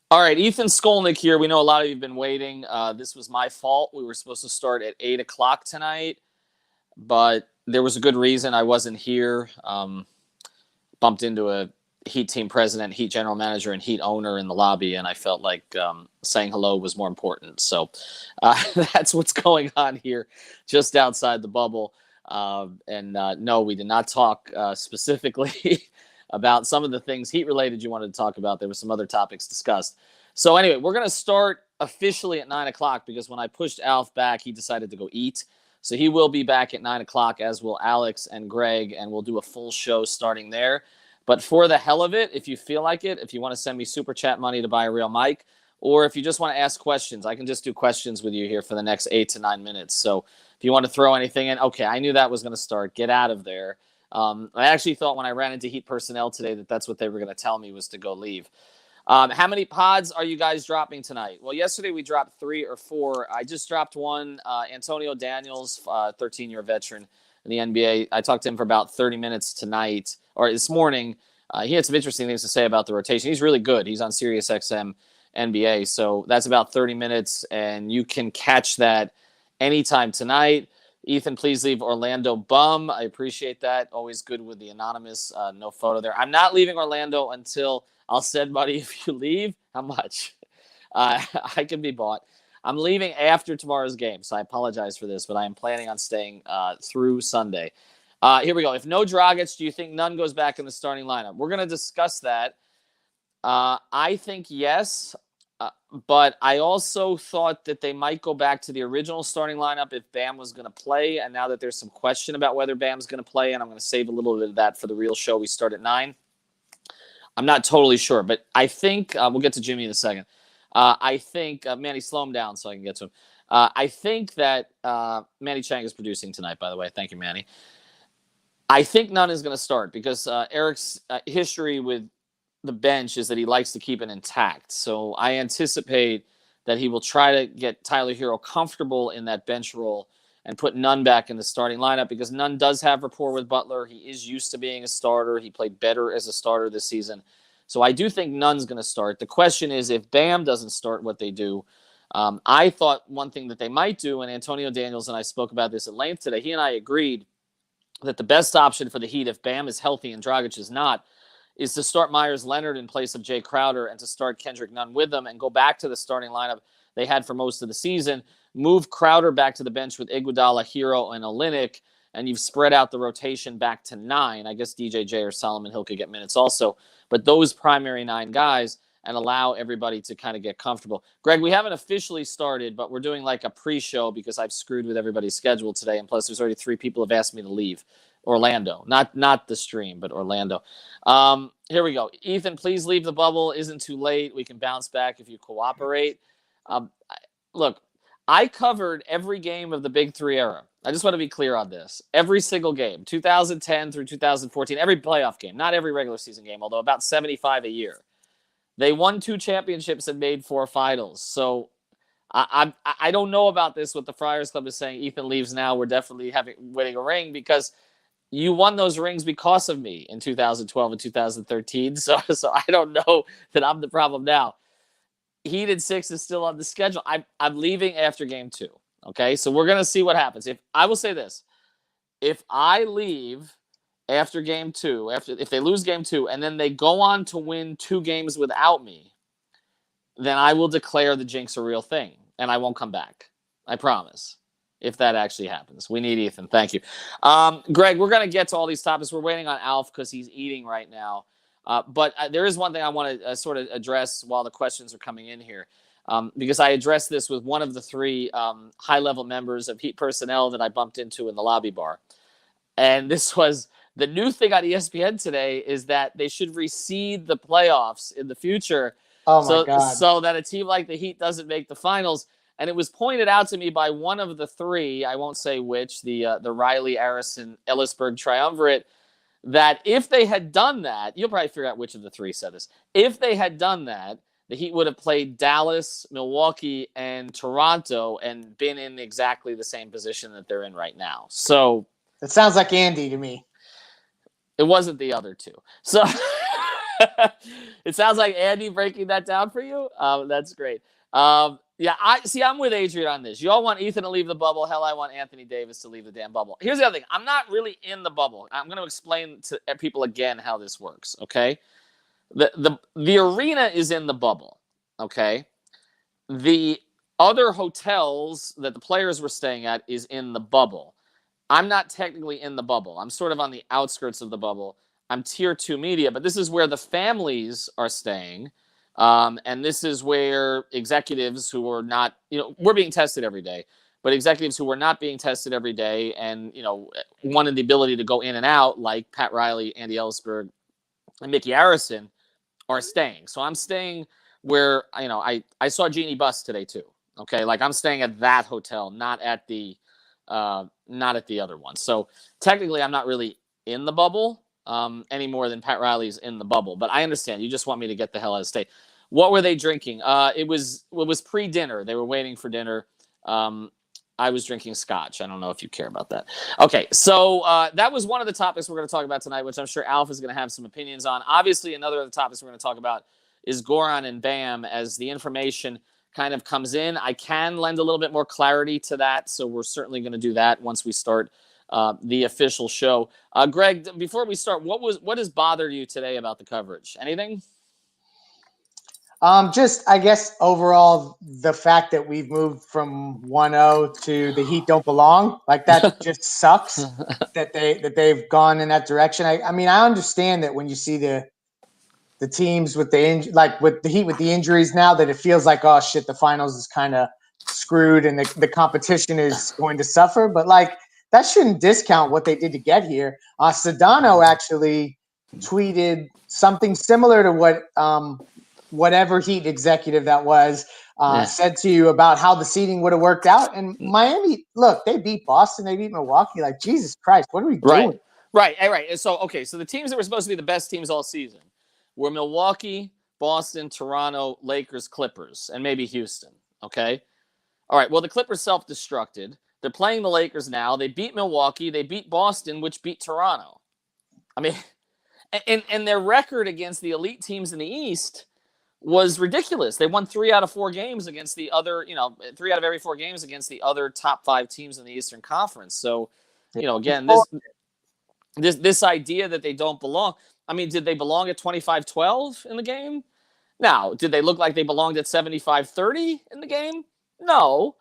All right, Ethan Skolnick here. We know a lot of you have been waiting. This was my fault. We were supposed to start at 8 o'clock tonight, but there was a good reason I wasn't here. Bumped into a Heat team president, Heat general manager, and Heat owner in the lobby, and I felt like saying hello was more important. So that's what's going on here just outside the bubble. No, we did not talk specifically about some of the things Heat related you wanted to talk about. There were some other topics discussed. So anyway, we're going to start officially at 9 o'clock because when I pushed Alf back, he decided to go eat. So he will be back at 9 o'clock, as will Alex and Greg, and we'll do a full show starting there. But for the hell of it, if you feel like it, if you want to send me super chat money to buy a real mic, or if you just want to ask questions, I can just do questions with you here for the next 8 to 9 minutes. So if you want to throw anything in, okay, I knew that was going to start. Get out of there. I actually thought when I ran into Heat personnel today that that's what they were going to tell me was to go leave. How many pods are you guys dropping tonight? Well, yesterday we dropped 3 or 4. I just dropped one. Antonio Daniels, 13-year veteran in the NBA. I talked to him for about 30 minutes tonight, or this morning. He had some interesting things to say about the rotation. He's really good. He's on SiriusXM NBA, so that's about 30 minutes, and you can catch that anytime tonight. Ethan, please leave Orlando bum. I appreciate that. Always good with the anonymous, no photo there. I'm not leaving Orlando until I'll send money if you leave. How much? I can be bought. I'm leaving after tomorrow's game, so I apologize for this, but I am planning on staying through Sunday. Here we go. If no Dragic, do you think Nunn goes back in the starting lineup? We're going to discuss that. I think yes, but I also thought that they might go back to the original starting lineup if Bam was going to play, and now that there's some question about whether Bam's going to play, and I'm going to save a little bit of that for the real show. We start at 9. I'm not totally sure, but I think we'll get to Jimmy in a second. I think Manny, slow him down so I can get to him. I think that Manny Chang is producing tonight, by the way. Thank you, Manny. I think Nunn is going to start because Eric's history with the bench is that he likes to keep it intact. So I anticipate that he will try to get Tyler Hero comfortable in that bench role and put Nunn back in the starting lineup because Nunn does have rapport with Butler. He is used to being a starter. He played better as a starter this season. So I do think Nunn's going to start. The question is if Bam doesn't start, what they do. I thought one thing that they might do, and Antonio Daniels and I spoke about this at length today, he and I agreed that the best option for the Heat, if Bam is healthy and Dragic is not, is to start Myers Leonard in place of Jay Crowder and to start Kendrick Nunn with them and go back to the starting lineup they had for most of the season. Move Crowder back to the bench with Iguodala, Hero, and Olynyk, and you've spread out the rotation back to 9. I guess DJJ or Solomon Hill could get minutes also, but those primary 9 guys, and allow everybody to kind of get comfortable. Greg, we haven't officially started, but we're doing like a pre-show because I've screwed with everybody's schedule today, and plus there's already 3 people who have asked me to leave. Orlando, not the stream, but Orlando. Here we go. Ethan, please leave the bubble. Isn't too late. We can bounce back if you cooperate. Look, I covered every game of the Big 3 era. I just want to be clear on this. Every single game, 2010 through 2014, every playoff game, not every regular season game, although about 75 a year. They won 2 championships and made 4 finals. So I don't know about this, what the Friars Club is saying. Ethan leaves now. We're definitely winning a ring because you won those rings because of me in 2012 and 2013. So I don't know that I'm the problem now. Heat in 6 is still on the schedule. I'm leaving after game 2. Okay, so we're going to see what happens. If I will say this, if I leave after game 2, if they lose game 2, and then they go on to win 2 games without me, then I will declare the jinx a real thing, and I won't come back. I promise. If that actually happens. We need Ethan. Thank you. Greg, we're going to get to all these topics. We're waiting on Alf because he's eating right now. But there is one thing I want to sort of address while the questions are coming in here. Because I addressed this with one of the 3 high-level members of Heat personnel that I bumped into in the lobby bar. And this was the new thing on ESPN today is that they should reseed the playoffs in the future. Oh, my God. So that a team like the Heat doesn't make the finals. And it was pointed out to me by one of the 3, I won't say which, the Riley, Arison, Ellisberg triumvirate, that if they had done that, you'll probably figure out which of the 3 said this. If they had done that, the Heat would have played Dallas, Milwaukee, and Toronto and been in exactly the same position that they're in right now. So it sounds like Andy to me. it wasn't the other 2. So It sounds like Andy breaking that down for you. That's great. Yeah, I'm with Adrian on this. You all want Ethan to leave the bubble. Hell, I want Anthony Davis to leave the damn bubble. Here's the other thing. I'm not really in the bubble. I'm going to explain to people again how this works, okay? The arena is in the bubble, okay? The other hotels that the players were staying at is in the bubble. I'm not technically in the bubble. I'm sort of on the outskirts of the bubble. I'm tier 2 media, but this is where the families are staying. And this is where executives who are not, we're being tested every day, but executives who are not being tested every day and, wanted the ability to go in and out, like Pat Riley, Andy Ellisberg, and Mickey Arison, are staying. So I'm staying where, I saw Jeannie Buss today too. Okay. Like I'm staying at that hotel, not at the other one. So technically I'm not really in the bubble any more than Pat Riley's in the bubble, but I understand you just want me to get the hell out of state. What were they drinking? It was pre-dinner. They were waiting for dinner. I was drinking scotch. I don't know if you care about that. Okay, so that was one of the topics we're going to talk about tonight, which I'm sure Alf is going to have some opinions on. Obviously, another of the topics we're going to talk about is Goran and Bam as the information kind of comes in. I can lend a little bit more clarity to that, so we're certainly going to do that once we start the official show. Greg, before we start, what has bothered you today about the coverage? Anything? Just, I guess, overall, the fact that we've moved from 1-0 to the Heat don't belong, like that just sucks that they've gone in that direction. I mean, I understand that when you see the teams with with the Heat with the injuries now, that it feels like, oh shit, the finals is kind of screwed and the competition is going to suffer. But like that shouldn't discount what they did to get here. Sedano actually tweeted something similar to what whatever Heat executive that was said to you about how the seeding would have worked out. And Miami, look, they beat Boston, they beat Milwaukee. Like, Jesus Christ, what are we doing? Right. So the teams that were supposed to be the best teams all season were Milwaukee, Boston, Toronto, Lakers, Clippers, and maybe Houston. Okay. All right. Well, the Clippers self-destructed. They're playing the Lakers now. They beat Milwaukee. They beat Boston, which beat Toronto. I mean, and their record against the elite teams in the East was ridiculous. They won 3 out of 4 games against the other, 3 out of every 4 games against the other top 5 teams in the Eastern Conference. So, again, this idea that they don't belong. I mean, did they belong at 25-12 in the game? Now, did they look like they belonged at 75-30 in the game? No.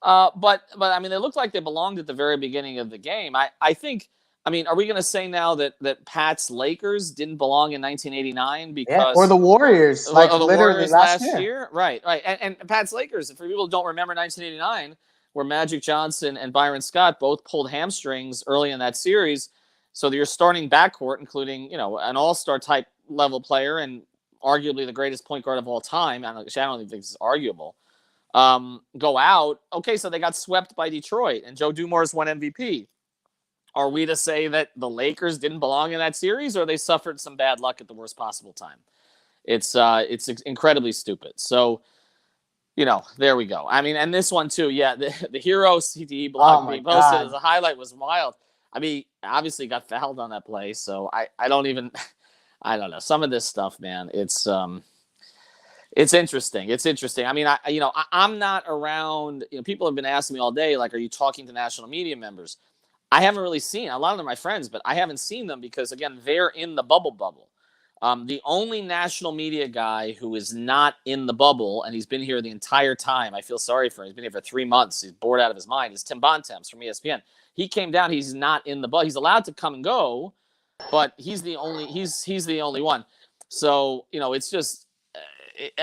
But I mean, they looked like they belonged at the very beginning of the game. I think, I mean, are we going to say now that Pat's Lakers didn't belong in 1989 because or the Warriors, like the literally Warriors last year? Right. And Pat's Lakers, for people who don't remember 1989, where Magic Johnson and Byron Scott both pulled hamstrings early in that series, so that your starting backcourt, including an all-star type level player and arguably the greatest point guard of all time, I don't even think this is arguable, go out. Okay, so they got swept by Detroit, and Joe Dumars won MVP. Are we to say that the Lakers didn't belong in that series, or they suffered some bad luck at the worst possible time? It's incredibly stupid. So, there we go. I mean, and this one too, yeah, the hero CTE block being posted as a highlight was wild. I mean, obviously got fouled on that play, so I don't know. Some of this stuff, man, it's interesting. It's interesting. I mean, I'm not around. People have been asking me all day, like, are you talking to national media members? I haven't really seen. A lot of them are my friends, but I haven't seen them because, again, they're in the bubble. The only national media guy who is not in the bubble, and he's been here the entire time, I feel sorry for him. He's been here for 3 months. He's bored out of his mind. Is Tim Bontemps from ESPN. He came down. He's not in the bubble. He's allowed to come and go, but he's the only one. So, it's just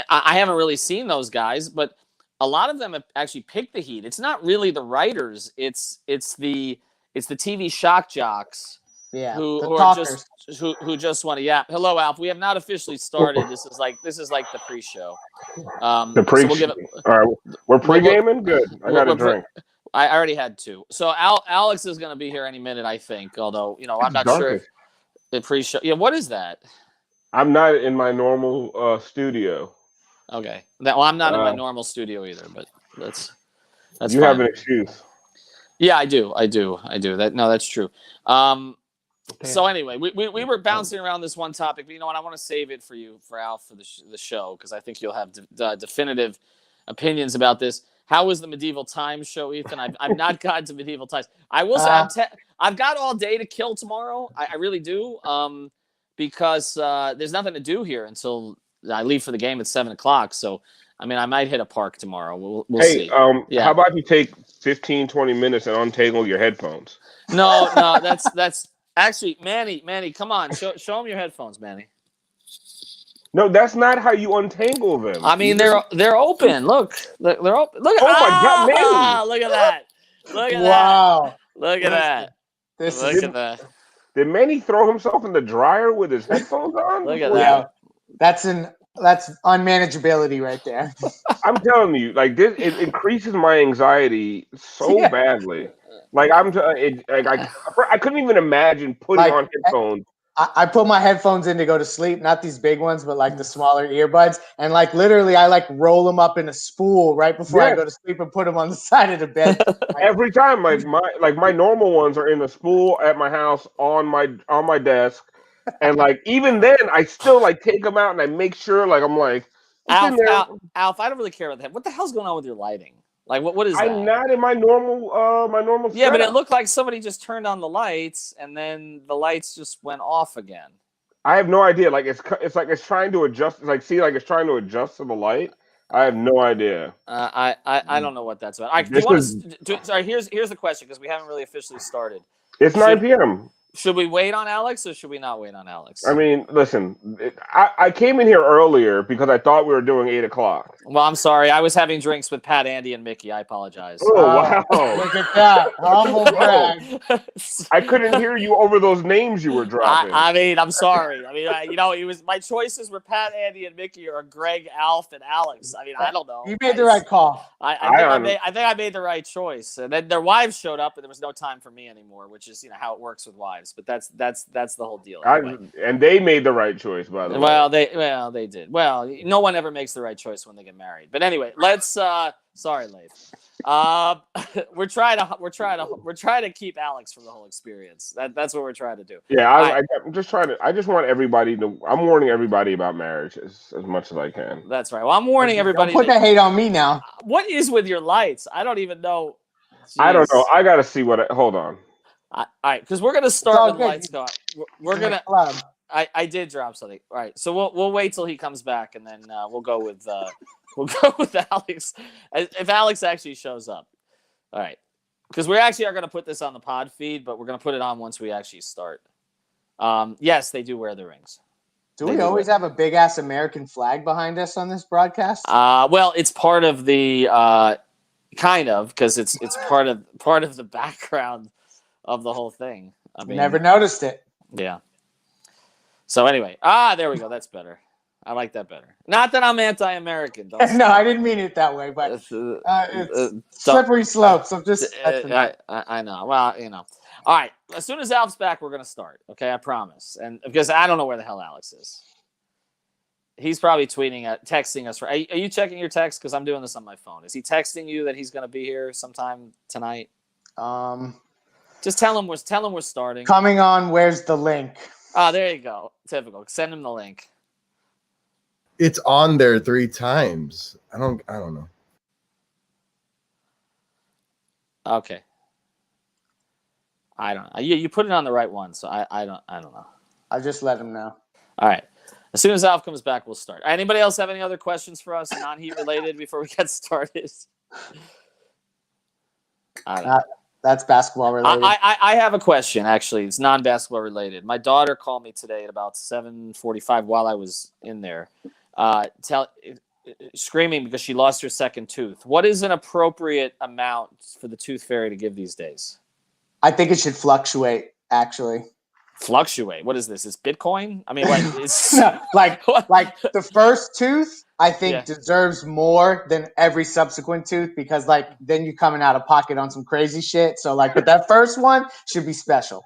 I haven't really seen those guys, but a lot of them have actually picked the Heat. It's not really the writers. It's the TV shock jocks who just want to yap. Hello, Alf. We have not officially started. This is like the pre-show. The pre-show. So all right, we're pre-gaming. Good. I got a drink. I already had 2. So Alex is going to be here any minute, I think. Although I'm not sure if the pre-show. Yeah, what is that? I'm not in my normal studio. Okay. Well, I'm not in my normal studio either, but that's you fine. Have an excuse. Yeah, I do. That's true. So anyway, we were bouncing around this one topic, but you know what? I want to save it for you, for Alf, for the show, because I think you'll have definitive opinions about this. How was the Medieval Times show, Ethan? I've not gotten to Medieval Times. I will say I've got all day to kill tomorrow. I really do, because there's nothing to do here until I leave for the game at 7:00. So I mean, I might hit a park tomorrow. We'll see. Yeah. How about you take 15, 20 minutes and untangle your headphones? No, that's actually Manny, come on, show him your headphones, Manny. No, that's not how you untangle them. I mean, they're open. Look, they're open. Look. Oh my God, Manny! Look at that! Look at Wow. that! Look at that! Look at that! Did Manny throw himself in the dryer with his headphones on? Look at that! That's unmanageability right there. I'm telling you, like this, it increases my anxiety so badly. Like I couldn't even imagine putting on headphones. I put my headphones in to go to sleep, not these big ones, but like the smaller earbuds. And like literally, I like roll them up in a spool right before I go to sleep and put them on the side of the bed. Every time, my normal ones are in a spool at my house on my desk, and like even then, I still like take them out and I make sure like I'm like Alf, I don't really care about that. What the hell's going on with your lighting? Like what is that? I'm not in my normal Yeah, setup. but it looked like somebody just turned on the lights and then the lights just went off again. I have no idea. Like it's like it's trying to adjust. It's trying to adjust to the light. I have no idea. I don't know what that's about. Sorry, here's the question, because we haven't really officially started. It's 9 p.m. Should we wait on Alex or should we not wait on Alex? I mean, listen, I came in here earlier because I thought we were doing 8 o'clock. Well, I'm sorry. I was having drinks with Pat, Andy, and Mickey. I apologize. Oh, wow. Look at that. Humble brag. I couldn't hear you over those names you were dropping. I mean, I'm sorry. I mean, it was my choices were Pat, Andy, and Mickey, or Greg, Alf, and Alex. I mean, I don't know. You made the right call. I think I made the right choice. And then their wives showed up, and there was no time for me anymore, which is how it works with wives. But that's the whole deal. Anyway. And they made the right choice, by the way. Well, they did. Well, no one ever makes the right choice when they get married. But anyway, let's. Sorry, Leif. We're trying to keep Alex from the whole experience. That's what we're trying to do. Yeah, I'm just trying to. I just want everybody to. I'm warning everybody about marriage as much as I can. That's right. Well, I'm warning everybody. Don't put that hate on me now. What is with your lights? I don't even know. Jeez. I don't know. I gotta see hold on. All right, because we're gonna start with lights going. We're gonna. I did drop something. All right, so we'll wait till he comes back, and then we'll go with Alex if Alex actually shows up. All right, because we actually are gonna put this on the pod feed, but we're gonna put it on once we actually start. Yes, they do wear the rings. Do we always have a big ass American flag behind us on this broadcast? Well, it's part of the kind of, because it's part of the background of the whole thing. I mean, never noticed it. Yeah. So anyway, there we go. That's better. I like that better. Not that I'm anti-American. No, I didn't mean it that way, but it's slippery slope. So just I know. Well, you know. All right. As soon as Alf's back, we're gonna start. Okay, I promise. And because I don't know where the hell Alex is. He's probably texting us. Are you checking your text? Because I'm doing this on my phone. Is he texting you that he's gonna be here sometime tonight? Just tell him we're starting. Coming on. Where's the link? There you go. Typical. Send him the link. It's on there 3 times. I don't know. Okay. I don't know. You put it on the right one, so I don't know. I just let him know. All right. As soon as Alf comes back, we'll start. Anybody else have any other questions for us, non-heat related, before we get started? I don't know. That's basketball related. I have a question, actually. It's non-basketball related. My daughter called me today at about 7:45 while I was in there, screaming because she lost her second tooth. What is an appropriate amount for the tooth fairy to give these days? I think it should fluctuate, actually. Fluctuate? What is this? Is Bitcoin? I mean, like the first tooth, I think deserves more than every subsequent tooth, because like then you're coming out of pocket on some crazy shit. So like, but that first one should be special.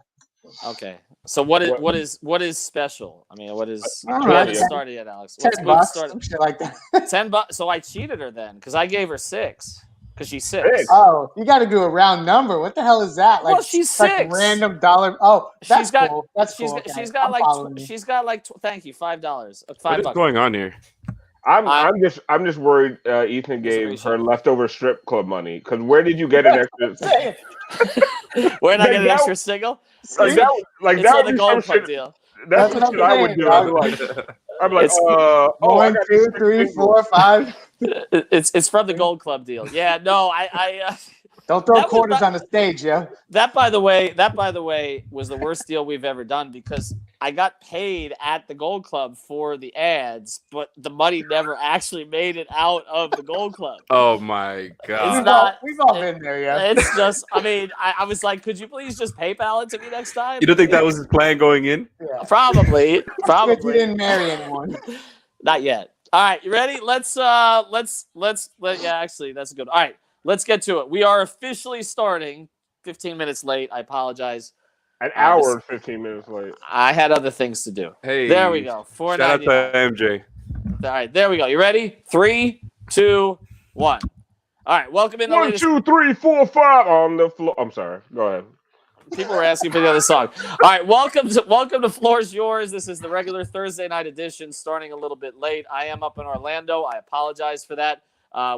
Okay. So what is special? I mean, what is? We haven't started yet, Alex. $10, some shit like that. $10. So I cheated her then because I gave her 6. because she's 6. Six. Oh, you got to do a round number. What the hell is that? Like, Well, she's like 6. random dollar. Oh, that's She's got- cool. That's She's cool. got, Okay. she's got I'm like following you. she's got like thank you $5, What is $5. going on here? I'm just worried. Ethan gave Distribution. her leftover strip club money because where did you get an extra? We're not Like getting an that- extra single. Like It's that, like it's that on would the be some Gold Club shit. deal. That's That's the what shit I'm I would saying, do. dog. I'd be like, It's- I 1, got 2, these 3, singles. 4, 5. It's from the Gold Club deal. Yeah, no, I Don't throw That was quarters about- on the stage, yo. that by the way was the worst deal we've ever done because I got paid at the Gold Club for the ads, but the money never actually made it out of the Gold Club. Oh my It's god! not- We've all been there, yeah. It's just, I mean, I was like, could you please just PayPal it to me next time? You don't think that was his plan going in? Yeah. Probably. Good you Probably. didn't marry anyone. Not yet. All right, you ready? Yeah, actually, that's good. All right, let's get to it. We are officially starting 15 minutes late. I apologize. An hour and 15 minutes late. I had other things to do. Hey, There we go. Shout out to $4.99. MJ. All right, there we go. You ready? 3, 2, 1. All right, welcome in the 1, latest. 2, 3, 4, 5 on the floor. I'm sorry. Go ahead. People were asking for the other song. All right, welcome to Floor's Yours. This is the regular Thursday night edition, starting a little bit late. I am up in Orlando. I apologize for that.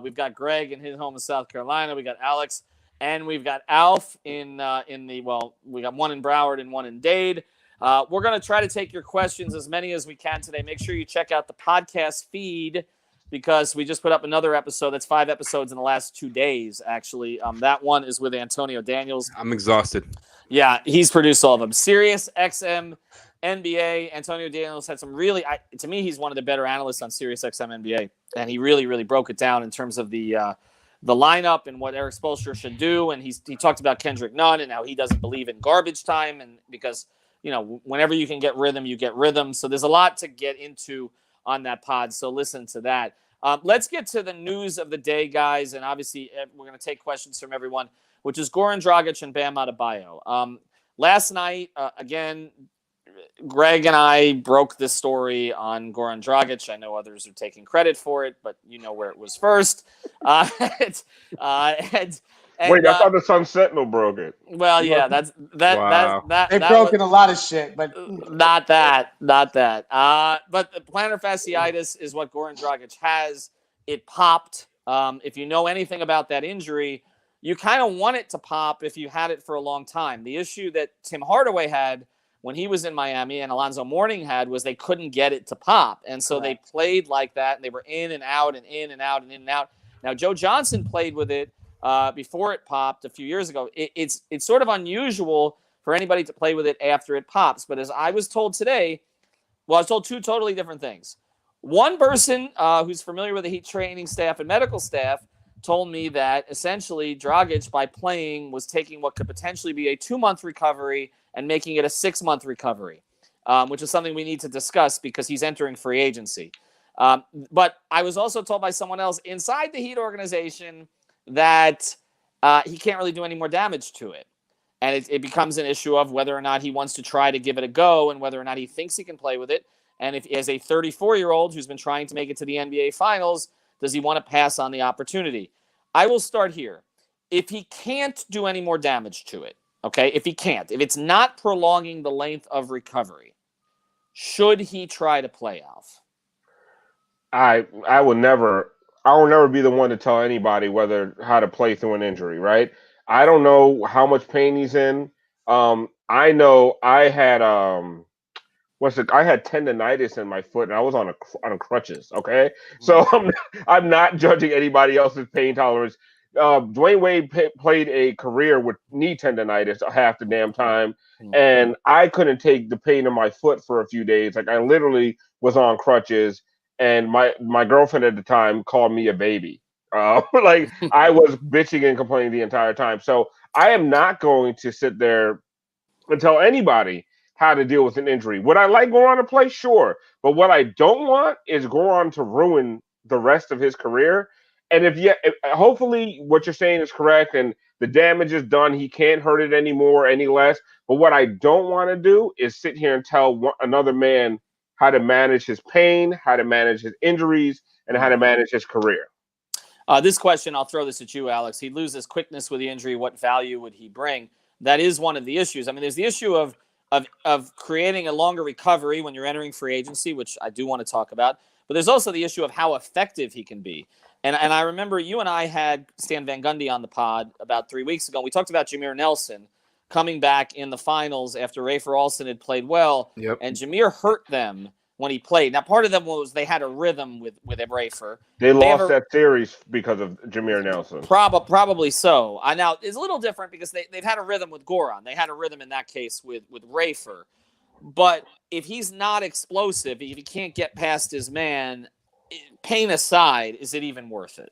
We've got Greg in his home in South Carolina. We got Alex, and we've got Alf we got one in Broward and one in Dade. We're going to try to take your questions, as many as we can today. Make sure you check out the podcast feed because we just put up another episode. That's 5 episodes in the last 2 days, actually. That one is with Antonio Daniels. I'm exhausted. Yeah, he's produced all of them. Sirius XM NBA. Antonio Daniels had some really, to me, he's one of the better analysts on Sirius XM NBA, and he really, really broke it down in terms of the lineup and what Eric Spoelstra should do. And he talked about Kendrick Nunn and how he doesn't believe in garbage time, and because whenever you can get rhythm, you get rhythm. So there's a lot to get into on that pod. So listen to that. Let's get to the news of the day, guys, and obviously we're going to take questions from everyone, which is Goran Dragic and Bam Adebayo. Last night, again, Greg and I broke this story on Goran Dragic. I know others are taking credit for it, but you know where it was first. Wait, I thought the Sun Sentinel broke it. Well, yeah, that's that. Wow. They've that broken a lot of shit, but not that. But the plantar fasciitis is what Goran Dragic has. It popped. If you know anything about that injury, you kind of want it to pop if you had it for a long time. The issue that Tim Hardaway had when he was in Miami and Alonzo Mourning had was they couldn't get it to pop. And so they played like that, and they were in and out and in and out and in and out. Now, Joe Johnson played with it before it popped a few years ago. It's sort of unusual for anybody to play with it after it pops. But as I was told today, I was told 2 totally different things. One person who's familiar with the Heat training staff and medical staff told me that essentially Dragic, by playing, was taking what could potentially be a 2-month recovery and making it a 6-month recovery, which is something we need to discuss because he's entering free agency. But I was also told by someone else inside the Heat organization that he can't really do any more damage to it. And it becomes an issue of whether or not he wants to try to give it a go and whether or not he thinks he can play with it. And if as a 34-year-old who's been trying to make it to the NBA Finals, does he want to pass on the opportunity? I will start here. If he can't do any more damage to it, okay, if it's not prolonging the length of recovery, should he try to play, Alf? I will never be the one to tell anybody how to play through an injury, right? I don't know how much pain he's in. I know I had I had tendonitis in my foot and I was on crutches. Okay, so I'm not judging anybody else's pain tolerance. Dwayne Wade played a career with knee tendonitis half the damn time, and I couldn't take the pain in my foot for a few days. Like I literally was on crutches, and my girlfriend at the time called me a baby. Like I was bitching and complaining the entire time. So I am not going to sit there and tell anybody how to deal with an injury. Would I like Goran to play? Sure. But what I don't want is Goran to ruin the rest of his career. And hopefully what you're saying is correct and the damage is done. He can't hurt it anymore, any less. But what I don't want to do is sit here and tell another man how to manage his pain, how to manage his injuries, and how to manage his career. This question, I'll throw this at you, Alex. He'd lose his quickness with the injury. What value would he bring? That is one of the issues. I mean, there's the issue of creating a longer recovery when you're entering free agency, which I do want to talk about. But there's also the issue of how effective he can be. And I remember you and I had Stan Van Gundy on the pod about 3 weeks ago. We talked about Jameer Nelson coming back in the finals after Rafer Alston had played well. Yep. And Jameer hurt them when he played. Now, part of them was they had a rhythm with Rafer. They lost that series because of Jameer Nelson. Probably so. Now, it's a little different because they've had a rhythm with Goran. They had a rhythm in that case with Rafer. But if he's not explosive, if he can't get past his man, pain aside, is it even worth it?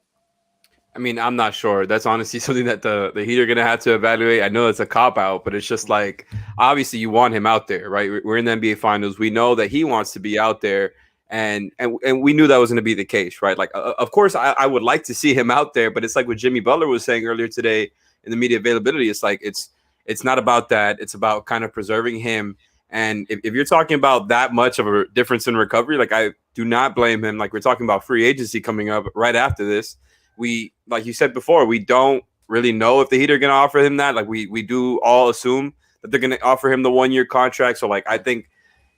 I mean, I'm not sure. That's honestly something that the Heat are going to have to evaluate. I know it's a cop-out, but it's just like, obviously you want him out there, right? We're in the NBA Finals. We know that he wants to be out there, and we knew that was going to be the case, right? Like, of course, I would like to see him out there, but it's like what Jimmy Butler was saying earlier today in the media availability. It's like it's not about that. It's about kind of preserving him. And if you're talking about that much of a difference in recovery, like I do not blame him. Like we're talking about free agency coming up right after this. We, like you said before, we don't really know if the Heat are going to offer him that. Like we do all assume that they're going to offer him the 1-year contract. So like I think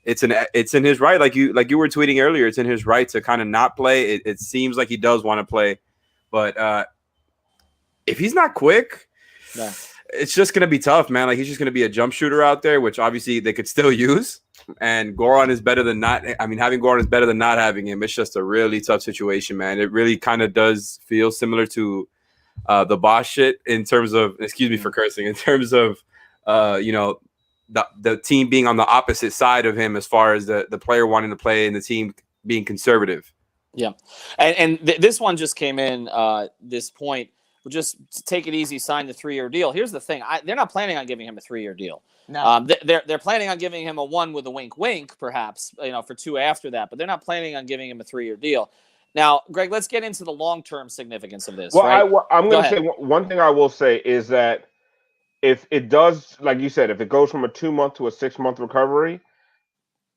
it's in his right. Like you were tweeting earlier, it's in his right to kind of not play. It seems like he does want to play, but if he's not quick. Yeah. It's just going to be tough, man. Like he's just going to be a jump shooter out there, which obviously they could still use. And Goran is better than not. I mean, having Goran is better than not having him. It's just a really tough situation, man. It really kind of does feel similar to the Bosch shit in terms of, excuse me for cursing, in terms of, the team being on the opposite side of him as far as the player wanting to play and the team being conservative. Yeah. And this one just came in this point. Just take it easy, sign the 3-year deal. Here's the thing. They're not planning on giving him a 3-year deal. No. They're planning on giving him a 1 with a wink, perhaps, for 2 after that. But they're not planning on giving him a 3-year deal. Now, Greg, let's get into the long-term significance of this. Well, right? I'm going to say one thing I will say is that if it does, like you said, if it goes from a 2-month to a 6-month recovery,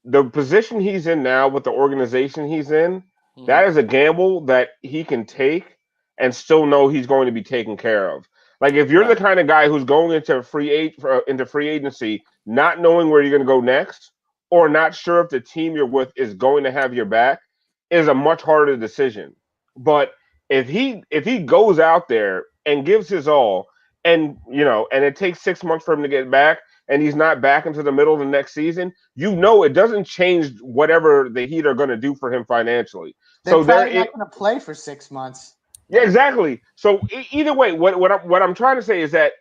the position he's in now with the organization he's in, that is a gamble that he can take and still know he's going to be taken care of. Like if you're the kind of guy who's going into free agency, not knowing where you're going to go next, or not sure if the team you're with is going to have your back, is a much harder decision. But if he goes out there and gives his all, and and it takes 6 months for him to get back, and he's not back into the middle of the next season, it doesn't change whatever the Heat are going to do for him financially. They're probably not going to play for 6 months. Yeah, exactly. So either way, what I'm trying to say is that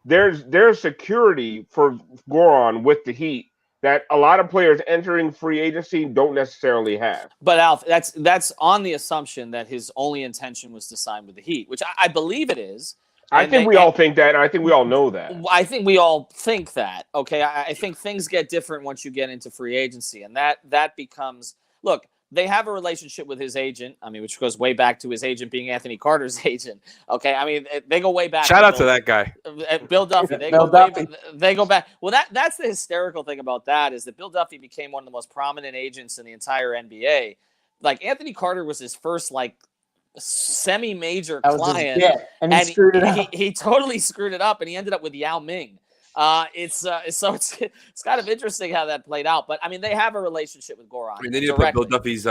there's security for Goran with the Heat that a lot of players entering free agency don't necessarily have. But Alf, that's on the assumption that his only intention was to sign with the Heat, which I believe it is. I think we all think that, and I think we all know that. I think we all think that. Okay, I think things get different once you get into free agency, and that becomes look. They have a relationship with his agent, which goes way back to his agent being Anthony Carter's agent. Okay, they go way back. Shout out to that guy, Bill Duffy. They go back. Well, that's the hysterical thing about that is that Bill Duffy became one of the most prominent agents in the entire NBA. Like Anthony Carter was his first semi-major client, and he screwed it up. He totally screwed it up, and he ended up with Yao Ming. It's kind of interesting how that played out, but they have a relationship with Goran. They need to put Bill Duffy's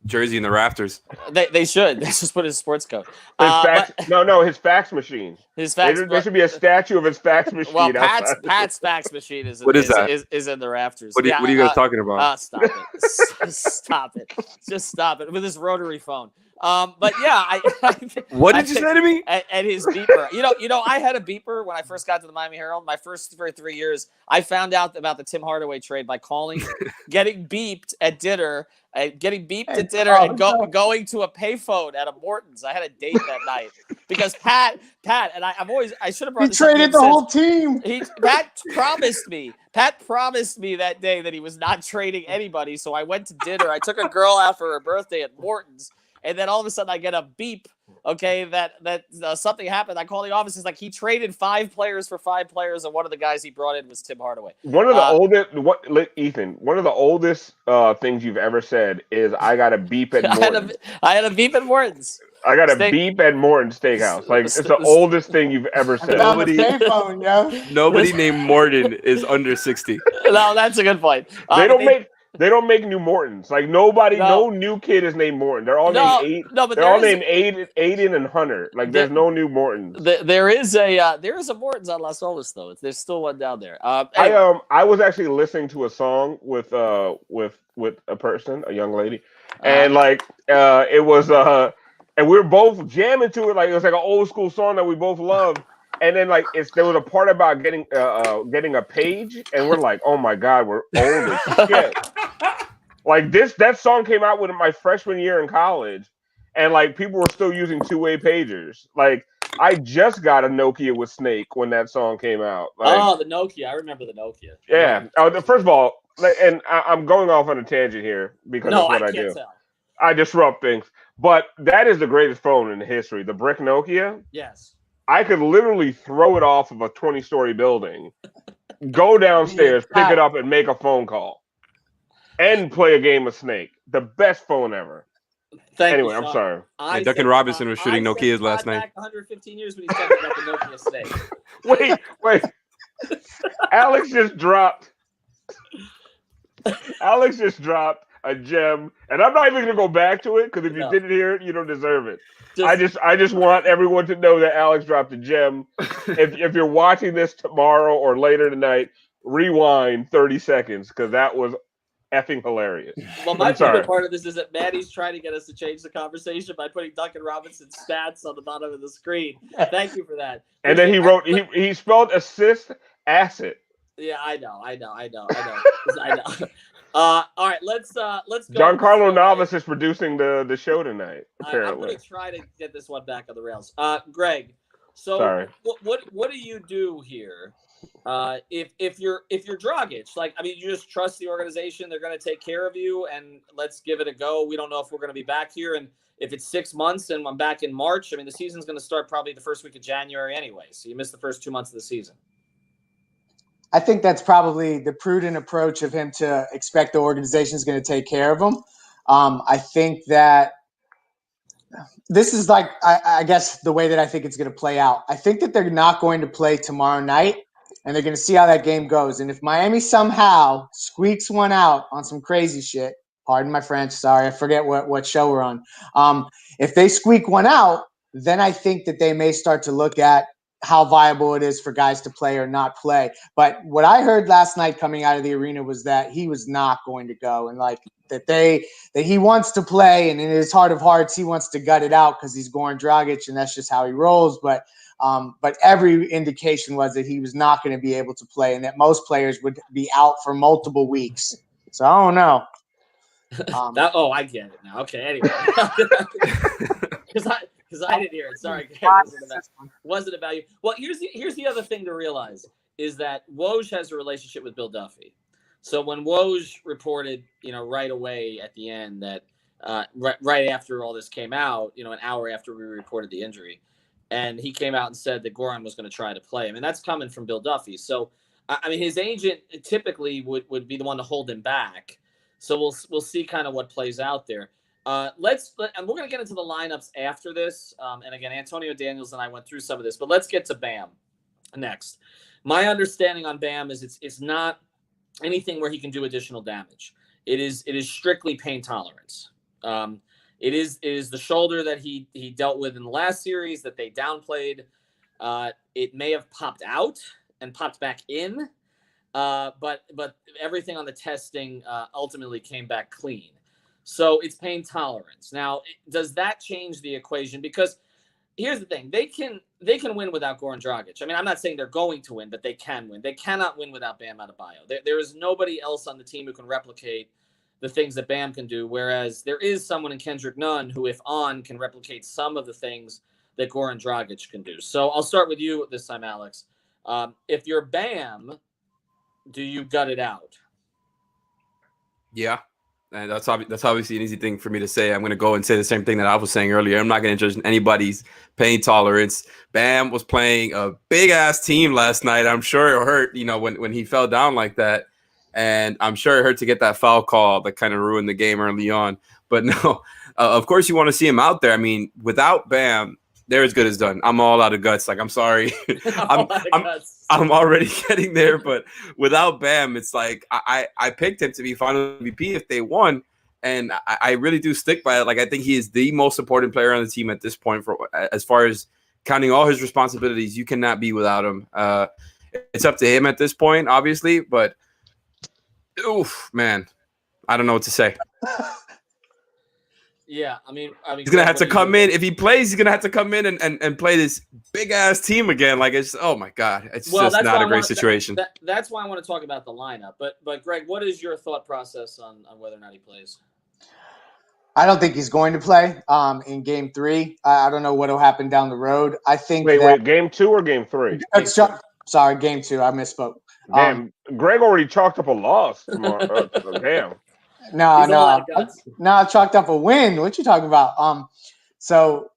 jersey in the rafters. They should. They just put his sports coat. His fax machine. There should be a statue of his fax machine. Well, Pat's fax machine is in the rafters. What are you guys talking about? Stop it! Stop it! Just stop it with his rotary phone. But yeah, what did you say to me? At his beeper. I had a beeper when I first got to the Miami Herald. My first for 3 years, I found out about the Tim Hardaway trade by calling, getting beeped at dinner, and going to a payphone at a Morton's. I had a date that night because Pat, and I should have brought. He traded the whole team. Pat promised me that day that he was not trading anybody. So I went to dinner. I took a girl out for her birthday at Morton's. And then all of a sudden I get a beep, okay, that something happened. I call the office. It's like he traded 5 players for 5 players, and one of the guys he brought in was Tim Hardaway. One of the oldest things you've ever said is I got a beep at Morton's. I had a beep at Morton's. I got a Steak- beep at Morton Steakhouse. Like it's the oldest thing you've ever said. It's on the Nobody- payphone, yo. Nobody named Morton is under 60. No, that's a good point. They don't make new Mortons. Like nobody, No. no new kid is named Morton. They're all No, named no, but They're all there is- named Aiden and Hunter. Like there's no new Mortons. There is a Morton's on Las Olas though. There's still one down there. Anyway. I was actually listening to a song with a person, a young lady, and it was and we were both jamming to it. Like it was like an old school song that we both loved. And then there was a part about getting a page, and we're like, oh my god, we're old as shit. Like that song came out in my freshman year in college, and like people were still using two-way pagers. Like I just got a Nokia with Snake when that song came out. Like, The Nokia. I remember the Nokia. yeah. First of all, and I'm going off on a tangent here because No, that's what I I can't do. tell. I disrupt things, but that is the greatest phone in history. The brick Nokia. Yes. I could literally throw it off of a 20-story building, go downstairs, pick it up, and make a phone call, and play a game of Snake. The best phone ever. Anyway, I'm sorry. Yeah, Duncan Robinson was shooting Nokias last night. Back 115 years when he said about the Nokia Snake. Wait. Alex just dropped a gem, and I'm not even gonna go back to it because if you didn't hear it, you don't deserve it. I just want everyone to know that Alex dropped a gem. If you're watching this tomorrow or later tonight, rewind 30 seconds because that was effing hilarious. Well, my favorite part of this is that Maddie's trying to get us to change the conversation by putting Duncan Robinson's stats on the bottom of the screen. Thank you for that. And then he spelled assist acid. Yeah, I know. I know. All right, let's go. Giancarlo Navas is producing the show tonight. Apparently, I'm going to try to get this one back on the rails. Greg, so sorry. What do you do here? If you're Dragic, like, I mean, you just trust the organization; they're going to take care of you, and let's give it a go. We don't know if we're going to be back here, and if it's 6 months and I'm back in March, I mean, the season's going to start probably the first week of January anyway, so you miss the first 2 months of the season. I think that's probably the prudent approach of him to expect the organization is going to take care of him. I think that this is like, I guess, the way that I think it's going to play out. I think that they're not going to play tomorrow night, and they're going to see how that game goes. And if Miami somehow squeaks one out on some crazy shit, pardon my French, sorry, I forget what show we're on. If they squeak one out, then I think that they may start to look at how viable it is for guys to play or not play. But what I heard last night coming out of the arena was that he was not going to go, and like that he wants to play, and in his heart of hearts he wants to gut it out because he's Goran Dragic and that's just how he rolls. But every indication was that he was not going to be able to play, and that most players would be out for multiple weeks. So I don't know. I get it now. Okay, anyway. Because I didn't hear it. Sorry, wasn't about you. Well, here's the other thing to realize is that Woj has a relationship with Bill Duffy. So when Woj reported, right away at the end that right after all this came out, an hour after we reported the injury, and he came out and said that Goran was going to try to play him, and that's coming from Bill Duffy. So I mean, his agent typically would be the one to hold him back. So we'll see kind of what plays out there. And we're going to get into the lineups after this. And again, Antonio Daniels and I went through some of this, but let's get to Bam next. My understanding on Bam is it's not anything where he can do additional damage. It is strictly pain tolerance. It is the shoulder that he dealt with in the last series that they downplayed. It may have popped out and popped back in, but everything on the testing ultimately came back clean. So it's pain tolerance. Now, does that change the equation? Because here's the thing. They can win without Goran Dragic. I mean, I'm not saying they're going to win, but they can win. They cannot win without Bam Adebayo. There is nobody else on the team who can replicate the things that Bam can do, whereas there is someone in Kendrick Nunn who, if on, can replicate some of the things that Goran Dragic can do. So I'll start with you this time, Alex. If you're Bam, do you gut it out? Yeah. And that's obviously an easy thing for me to say. I'm going to go and say the same thing that I was saying earlier. I'm not going to judge anybody's pain tolerance. Bam was playing a big-ass team last night. I'm sure it hurt, when he fell down like that. And I'm sure it hurt to get that foul call that kind of ruined the game early on. But no, of course you want to see him out there. I mean, without Bam, they're as good as done. I'm all out of guts. Like, I'm sorry. I'm already getting there, but without Bam, it's like I picked him to be final MVP if they won, and I really do stick by it. Like, I think he is the most important player on the team at this point. For as far as counting all his responsibilities, you cannot be without him. It's up to him at this point, obviously, but oof, man, I don't know what to say. Yeah, I mean, he's gonna have to come in. If he plays, he's gonna have to come in and play this big ass team again. Like, it's, oh my god, it's just not a great situation. That's why I want to talk about the lineup. But Greg, what is your thought process on whether or not he plays? I don't think he's going to play in Game 3. I don't know what will happen down the road. I think. Wait, Game 2 or Game 3? Sorry, Game 2. I misspoke. Damn, Greg already chalked up a loss. Damn. No, I chalked up a win. What you talking about? So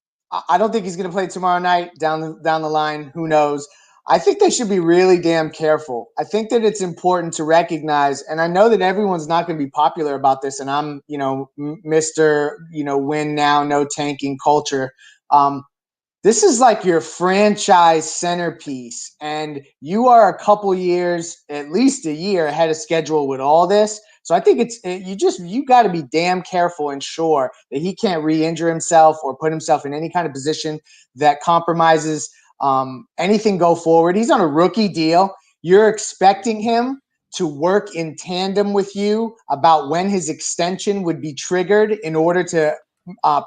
I don't think he's going to play tomorrow night. Down the line, who knows? I think they should be really damn careful. I think that it's important to recognize, and I know that everyone's not going to be popular about this, and I'm, Mr. Win now, no tanking culture. This is like your franchise centerpiece, and you are a couple years, at least a year ahead of schedule with all this. So I think you got to be damn careful and sure that he can't re-injure himself or put himself in any kind of position that compromises anything go forward. He's on a rookie deal. You're expecting him to work in tandem with you about when his extension would be triggered in order to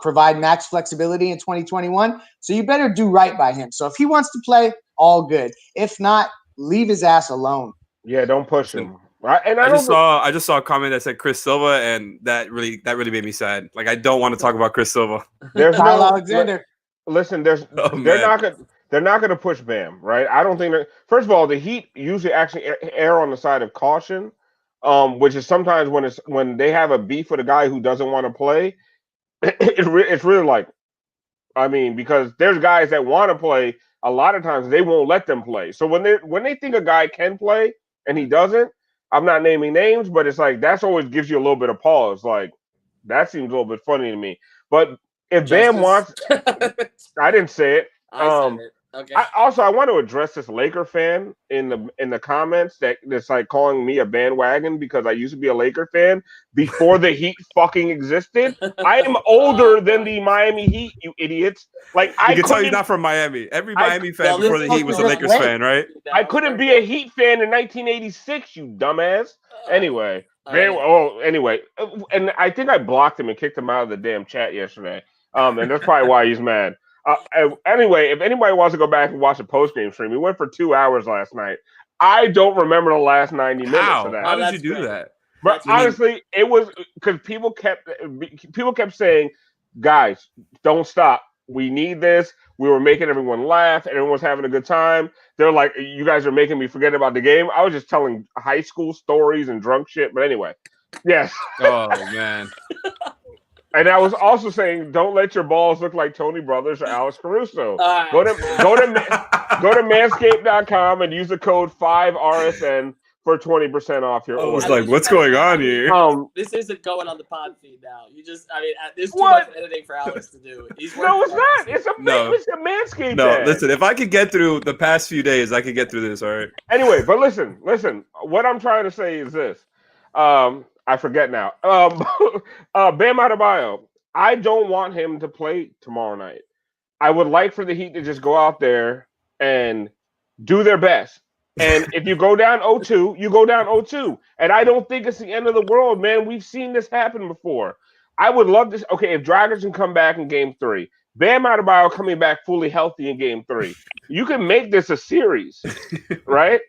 provide max flexibility in 2021. So you better do right by him. So if he wants to play, all good. If not, leave his ass alone. Yeah, don't push him. And I just saw a comment that said Chris Silva, and that really made me sad. Like, I don't want to talk about Chris Silva. There's Kyle Alexander. Listen, they're not going to push Bam, right? I don't think that. First of all, the Heat usually actually err on the side of caution, which is sometimes when they have a beef with a guy who doesn't want to play. It's really like, I mean, because there's guys that want to play. A lot of times they won't let them play. So when they think a guy can play and he doesn't, I'm not naming names, but it's like that's always gives you a little bit of pause. Like, that seems a little bit funny to me. But if Bam wants, I didn't say it. I said it. Okay. I want to address this Laker fan in the comments that's like calling me a bandwagon because I used to be a Laker fan before the Heat fucking existed. I am older than the Miami Heat, you idiots. Like, I can tell you're not from Miami. Every Miami fan before the Heat was a Lakers fan, right? I couldn't be a Heat fan in 1986, you dumbass. Anyway, anyway, and I think I blocked him and kicked him out of the damn chat yesterday. And that's probably why he's mad. Anyway, if anybody wants to go back and watch a post-game stream, we went for 2 hours last night. I don't remember the last 90 minutes of that. How did you do that? But honestly, it was because people kept saying, guys, don't stop. We need this. We were making everyone laugh. And everyone was having a good time. They're like, you guys are making me forget about the game. I was just telling high school stories and drunk shit. But anyway, yes. Oh, man. And I was also saying, don't let your balls look like Tony Brothers or Alex Caruso. Go to manscaped.com and use the code 5RSN for 20% off your order. I was like, what's going on here? This isn't going on the pod feed now. There's too much editing for Alex to do. No, it's not. It's a Manscaped. No, listen, if I could get through the past few days, I could get through this, all right? Anyway, but listen. What I'm trying to say is this. I forget now. Bam Adebayo, I don't want him to play tomorrow night. I would like for the Heat to just go out there and do their best. And if you go down 0-2, you go down 0-2. And I don't think it's the end of the world, man. We've seen this happen before. I would love this. Okay, if Dragic can come back in Game 3, Bam Adebayo coming back fully healthy in Game 3, you can make this a series, right?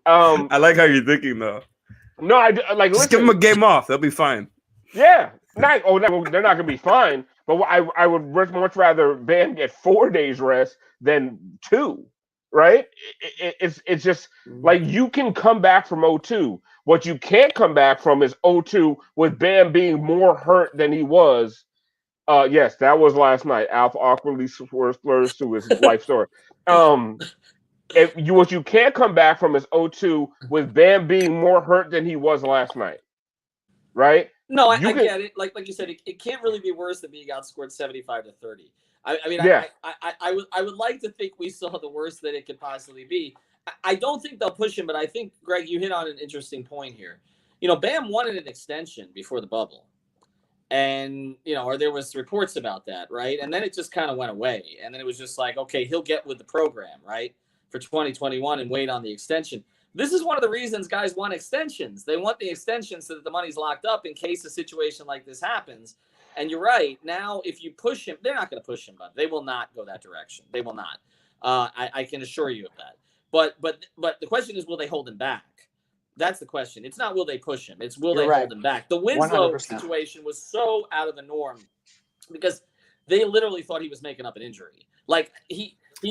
I like how you're thinking, though. No, just give them a game off. They'll be fine. Yeah. They're not going to be fine. But I would much rather Bam get 4 days rest than 2, right? It's just like you can come back from 0-2. What you can't come back from is 0-2 with Bam being more hurt than he was. Yes, that was last night. Alpha awkwardly slurs to his life story. What you can't come back from is 0-2 with Bam being more hurt than he was last night, right? No, I You can- get it. Like you said, it can't really be worse than being outscored 75-30. I mean, Yeah. I would like to think we saw the worst that it could possibly be. I don't think they'll push him, but I think, Greg, you hit on an interesting point here. You know, Bam wanted an extension before the bubble. And, you know, or there was reports about that, right? And then it just kind of went away. And then it was just like, okay, he'll get with the program, right, for 2021 and wait on the extension. This is one of the reasons guys want extensions. They want the extension so that the money's locked up in case a situation like this happens. And you're right. Now, if you push him, they're not going to push him, but they will not go that direction. They will not. I can assure you of that. But the question is, will they hold him back? That's the question. It's not will they push him. It's will You're they right. hold him back. The Winslow 100%. situation was so out of the norm because they literally thought he was making up an injury. Like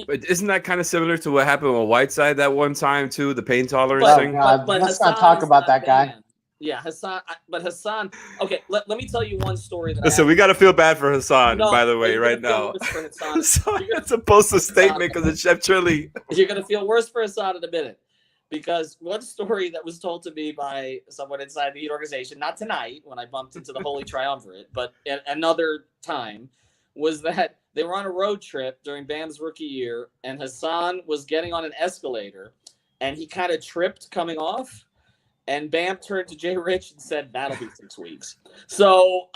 But isn't that kind of similar to what happened with Whiteside that one time too? The pain tolerance Oh, thing. God. Let's not talk about that guy. Yeah, Hassan. But Hassan. Okay, let me tell you one story. Listen, we got to feel bad for Hassan, No, by the way, you're right gonna feel now. worse for Hassan. Sorry, You're gonna- it's a post a statement because of Chef Chili. You're going to feel worse for Hassan in a minute. Because one story that was told to me by someone inside the Heat organization, not tonight when I bumped into the Holy Triumvirate, but another time, was that they were on a road trip during Bam's rookie year, and Hassan was getting on an escalator, and he kind of tripped coming off, and Bam turned to Jay Rich and said, "That'll be 6 weeks." So,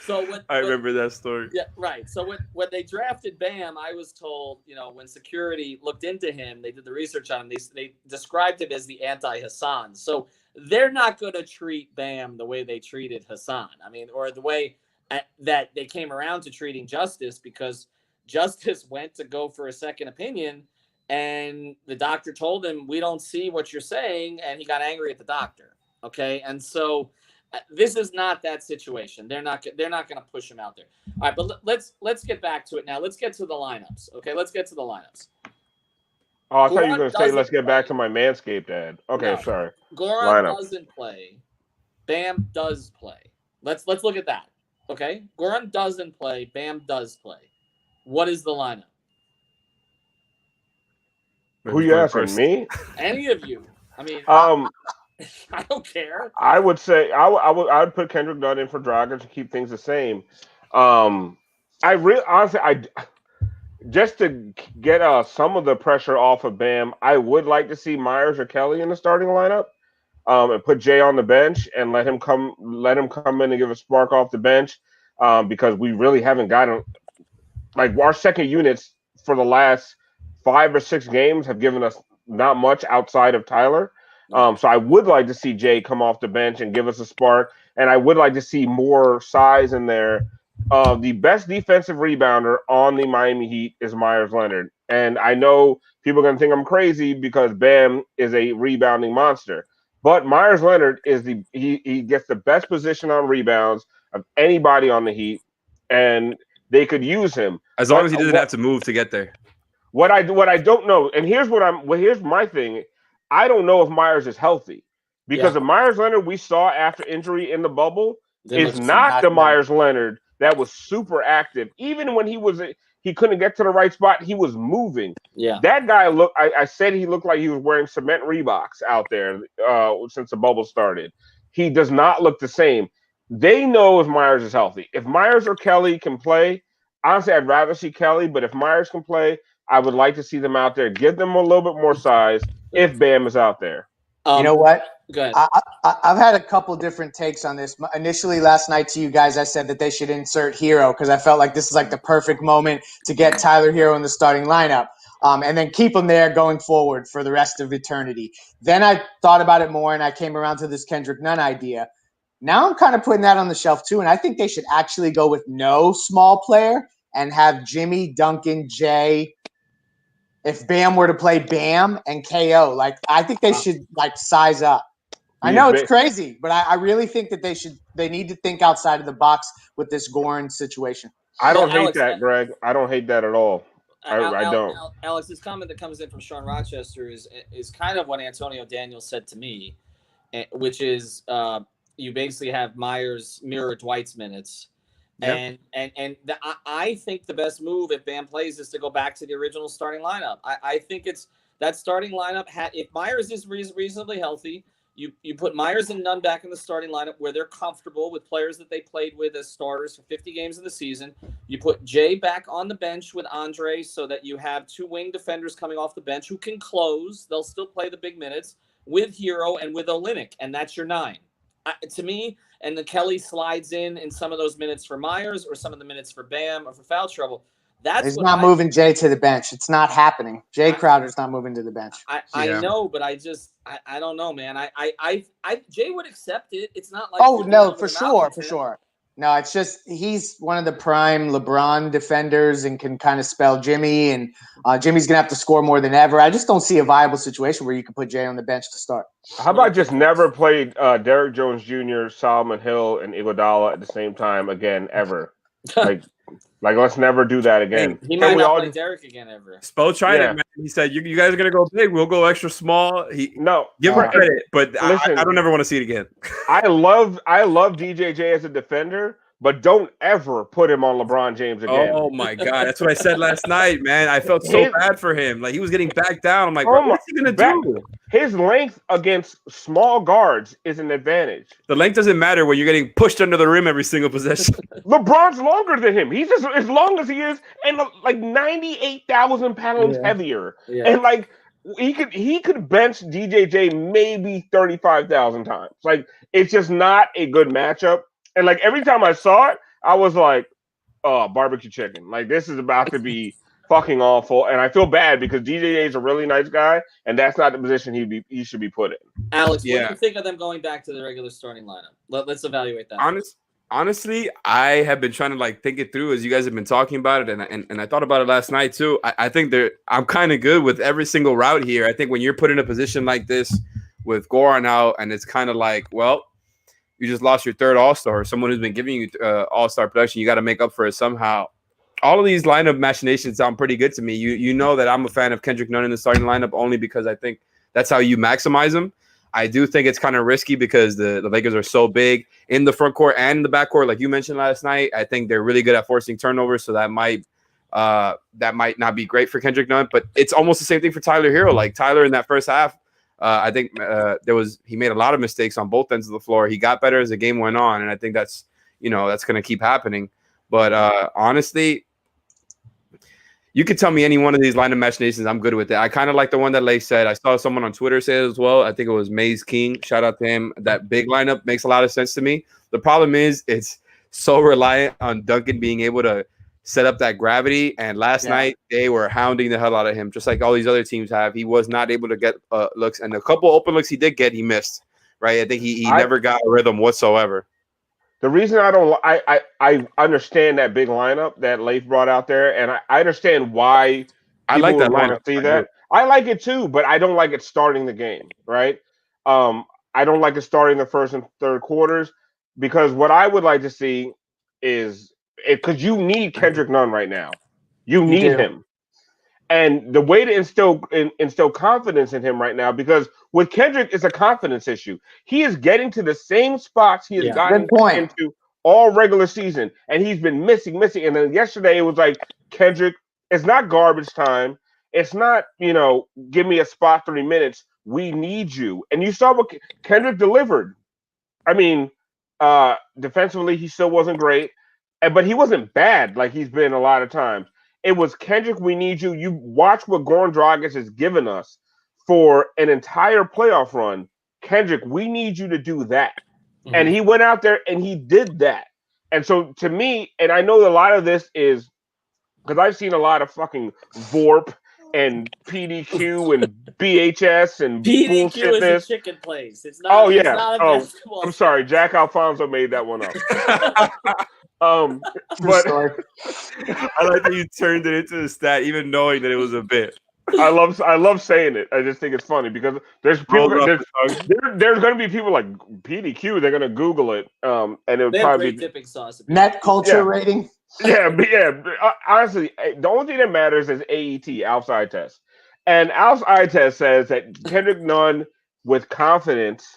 so when I remember that story. yeah, right. So when they drafted Bam, I was told, you know, when security looked into him, they did the research on him. They described him as the anti-Hassan. So they're not going to treat Bam the way they treated Hassan. I mean, or the way that they came around to treating Justice, because Justice went to go for a second opinion, and the doctor told him, "We don't see what you're saying," and he got angry at the doctor. Okay, and so. This is not that situation. They're not going to push him out there. All right, but let's get back to it now. Let's get to the lineups. Okay, let's get to the lineups. Oh, I thought you were Goran going to say, doesn't let's get back play. to my Manscaped ad. Okay, No. sorry. Goran Lineup. doesn't play. Bam does play. Let's look at that. Okay, Goran doesn't play. Bam does play. What is the lineup? Who you asking, me? Any of you? I mean, I don't care. I would say I would put Kendrick Nunn in for Dragic to keep things the same. Honestly, just to get some of the pressure off of Bam, I would like to see Myers or Kelly in the starting lineup, and put Jay on the bench and let him come in and give a spark off the bench, because we really haven't gotten, like, our second units for the last 5 or 6 games have given us not much outside of Tyler. So I would like to see Jay come off the bench and give us a spark, and I would like to see more size in there. The best defensive rebounder on the Miami Heat is Myers Leonard, and I know people are going to think I'm crazy because Bam is a rebounding monster, but Myers Leonard is he gets the best position on rebounds of anybody on the Heat, and they could use him As long as he doesn't have to move to get there. What I don't know, and here's my thing. I don't know if Myers is healthy, because the Myers Leonard we saw after injury in the bubble is not the Myers Leonard that was super active. Even when he couldn't get to the right spot, he was moving. Yeah, that guy looked. I said he looked like he was wearing cement Reeboks out there since the bubble started. He does not look the same. They know if Myers is healthy. If Myers or Kelly can play, honestly, I'd rather see Kelly. But if Myers can play, I would like to see them out there. Give them a little bit more size if Bam is out there. You know what? Go ahead. I've had a couple different takes on this. Initially, last night to you guys, I said that they should insert Hero because I felt like this is like the perfect moment to get Tyler Hero in the starting lineup, and then keep him there going forward for the rest of eternity. Then I thought about it more, and I came around to this Kendrick Nunn idea. Now I'm kind of putting that on the shelf too, and I think they should actually go with no small player and have Jimmy, Duncan, Jay. If Bam were to play Bam and KO, like, I think they should like size up. I know it's crazy, but I really think that they need to think outside of the box with this Goran situation. I don't hate that, Greg. I don't hate that at all. I don't. Alex, this comment that comes in from Sean Rochester is kind of what Antonio Daniels said to me, which is you basically have Myers mirror Dwight's minutes. Yep. I think the best move if Bam plays is to go back to the original starting lineup. I think it's that starting lineup. If Myers is reasonably healthy, You put Myers and Nunn back in the starting lineup where they're comfortable with players that they played with as starters for 50 games in the season. You put Jay back on the bench with Andre so that you have 2 wing defenders coming off the bench who can close. They'll still play the big minutes with Hero and with Olynyk, and that's your 9. To me, and the Kelly slides in some of those minutes for Myers or some of the minutes for Bam or for foul trouble. He's not moving Jay to the bench. It's not happening. Jay Crowder's not moving to the bench. I know, but I don't know, man. Jay would accept it. It's not like no, for sure. No, it's just he's one of the prime LeBron defenders and can kind of spell Jimmy, and Jimmy's gonna have to score more than ever. I just don't see a viable situation where you can put Jay on the bench to start. How about just never play Derrick Jones Jr., Solomon Hill, and Iguodala at the same time again ever? Like, let's never do that again. He might not play Derek again ever. Spo tried it, man. He said, you guys are going to go big. We'll go extra small. Give him credit, but listen, I don't ever want to see it again. I love DJJ as a defender, but don't ever put him on LeBron James again. Oh, my God. That's what I said last night, man. I felt so bad for him. Like, he was getting backed down. I'm like, what's he going to do? His length against small guards is an advantage. The length doesn't matter when you're getting pushed under the rim every single possession. LeBron's longer than him. He's just as long as he is, and like 98,000 pounds heavier. Yeah. And like he could bench DJJ maybe 35,000 times. Like, it's just not a good matchup. And like every time I saw it, I was like, "Oh, barbecue chicken! Like, this is about to be fucking awful." And I feel bad because DJJ is a really nice guy, and that's not the position he should be put in. Alex, what do you think of them going back to the regular starting lineup? Let's evaluate that. Honestly, I have been trying to like think it through as you guys have been talking about it, and I thought about it last night too. I think I'm kind of good with every single route here. I think when you're put in a position like this with Goran out, and it's kind of like, well, you just lost your third All-Star, someone who's been giving you All-Star production. You got to make up for it somehow. All of these lineup machinations sound pretty good to me. You know that I'm a fan of Kendrick Nunn in the starting lineup only because I think that's how you maximize him. I do think it's kind of risky because the Lakers are so big in the front court and in the back court, like you mentioned last night. I think they're really good at forcing turnovers, so that might not be great for Kendrick Nunn. But it's almost the same thing for Tyler Hero. Like Tyler in that first half, I think he made a lot of mistakes on both ends of the floor. He got better as the game went on, and I think that's going to keep happening. But honestly, you could tell me any one of these lineup machinations. I'm good with it. I kind of like the one that Lay said. I saw someone on Twitter say it as well. I think it was Maze King. Shout out to him. That big lineup makes a lot of sense to me. The problem is it's so reliant on Duncan being able to set up that gravity. And last night they were hounding the hell out of him, just like all these other teams have. He was not able to get looks. And the couple open looks he did get, he missed. Right? I think he never got a rhythm whatsoever. The reason I understand that big lineup that Leif brought out there, and I understand why I like that lineup. See that? I like it too, but I don't like it starting the game, right? I don't like it starting the first and third quarters because what I would like to see is because you need Kendrick Nunn right now. You need him. And the way to instill confidence in him right now, because with Kendrick, it's a confidence issue. He is getting to the same spots he has gotten into all regular season, and he's been missing. And then yesterday it was like, Kendrick, it's not garbage time. It's not, give me a spot 3 minutes. We need you. And you saw what Kendrick delivered. I mean, defensively, he still wasn't great, but he wasn't bad like he's been a lot of times. It was Kendrick, we need you. You watch what Goran Dragic has given us for an entire playoff run. Kendrick, we need you to do that. Mm-hmm. And he went out there and he did that. And so to me, and I know a lot of this is because I've seen a lot of fucking VORP and PDQ and BHS and PDQ bullshitness. Is a chicken place. It's not. It's not a basketball. I'm sorry, Jack Alfonso made that one up. But I like that you turned it into a stat, even knowing that it was a bit. I love saying it. I just think it's funny because there's people. There's going to be people like PDQ. They're going to Google it, and it'll probably be dipping sauce. Net culture rating. Yeah. Honestly, the only thing that matters is AET, outside test, and outside test says that Kendrick Nunn with confidence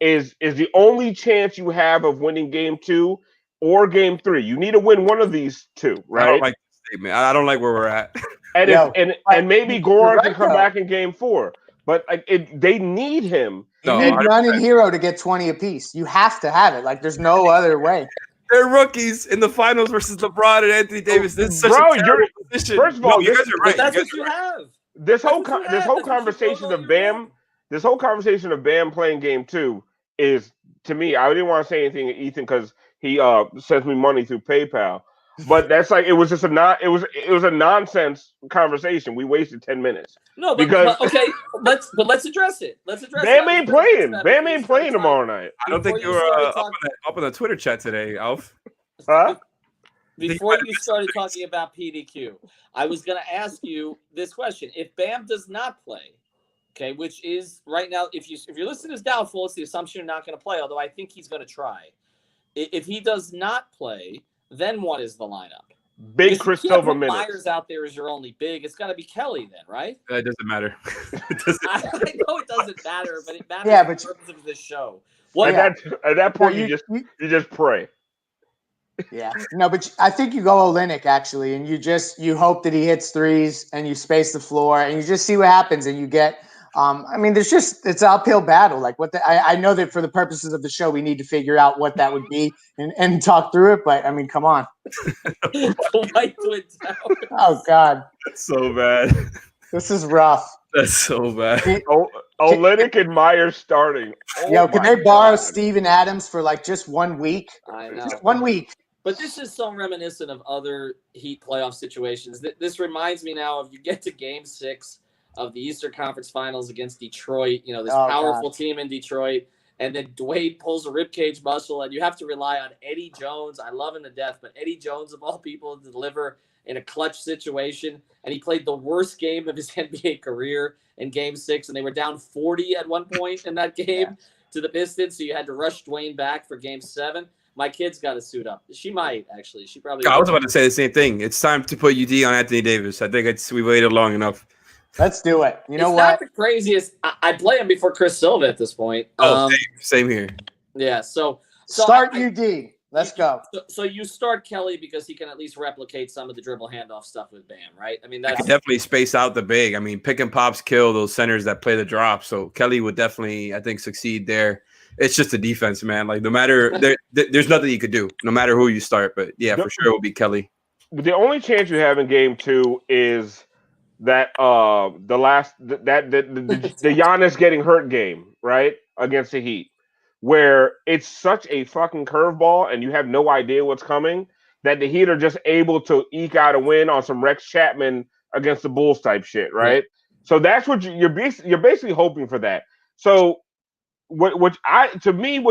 is the only chance you have of winning game 2 or game 3. You need to win one of these two, right? I don't like the statement. I don't like where we're at. And maybe Goran can come back in game 4. but like they need him. You No, need 100%. Nunn and Hero to get 20 apiece. You have to have it. Like, there's no other way. They're rookies in the finals versus LeBron and Anthony Davis. This is such Bro, a terrible position. first of all, you guys are right. But that's You what guys you are right. have. This whole That's what you this have. whole That's what you conversation wrote of all Bam, year this whole conversation of Bam playing game 2 is, to me, I didn't want to say anything to Ethan because he sends me money through PayPal. But that's like, it was just it was a nonsense conversation. We wasted 10 minutes. No, Because- but okay, let's address it. Let's address it. Bam I ain't was gonna get to playing. that Bam before you ain't started playing talking. tomorrow night. I don't think Before you you were started up, talking- up on the Twitter chat today, Alf. Huh? Before you started talking about PDQ, I was going to ask you this question: if Bam does not play, okay, which is right now, if you're listed as doubtful, it's the assumption you're not going to play. Although I think he's going to try. If he does not play, then what is the lineup? Big Because Chris you can't Silva put minutes. Myers out there as your only big. It's got to be Kelly then, right? It doesn't matter. It doesn't- I know it doesn't matter, but it matters Yeah, for but- the purpose of this show. What? At that point, No, you just pray. Yeah. No, but I think you go Olynyk actually, and you hope that he hits threes and you space the floor and you just see what happens and you get. I mean, it's an uphill battle. Like I know that for the purposes of the show, we need to figure out what that would be and talk through it. But I mean, come on. The White Twin Towers. Oh God, That's so bad. this is rough. That's so bad. Olynyk and Myers starting. Oh Yo, can my they borrow God. Steven Adams for like just 1 week? I know. Just 1 week. But this is so reminiscent of other Heat playoff situations. This reminds me now of you get to Game 6 of the Eastern Conference Finals against Detroit. You know, this Oh, powerful team in Detroit, and then Dwayne pulls a ribcage muscle, and you have to rely on Eddie Jones. I love him to death, but Eddie Jones of all people to deliver in a clutch situation, and he played the worst game of his NBA career in Game 6, and they were down 40 at one point in that game to the Pistons, so you had to rush Dwayne back for Game 7. My kid's got to suit up. She might, actually. She probably. I was about to say the same thing. It's time to put UD on Anthony Davis. I think we waited long enough. Let's do it. You know it's what? not the craziest. I play him before Chris Silva at this point. Same here. Yeah. So Start UD. Let's go. So you start Kelly because he can at least replicate some of the dribble handoff stuff with Bam, right? I mean, I that's could definitely space out the big. I mean, pick and pops kill those centers that play the drop. So Kelly would definitely, I think, succeed there. It's just a defense, man. Like no matter there's nothing you could do, no matter who you start. But yeah, for sure it will be Kelly. The only chance you have in Game 2 is that the Giannis getting hurt game, right, against the Heat, where it's such a fucking curveball and you have no idea what's coming that the Heat are just able to eke out a win on some Rex Chapman against the Bulls type shit, right? Yeah. So that's what you're basically hoping for that. So what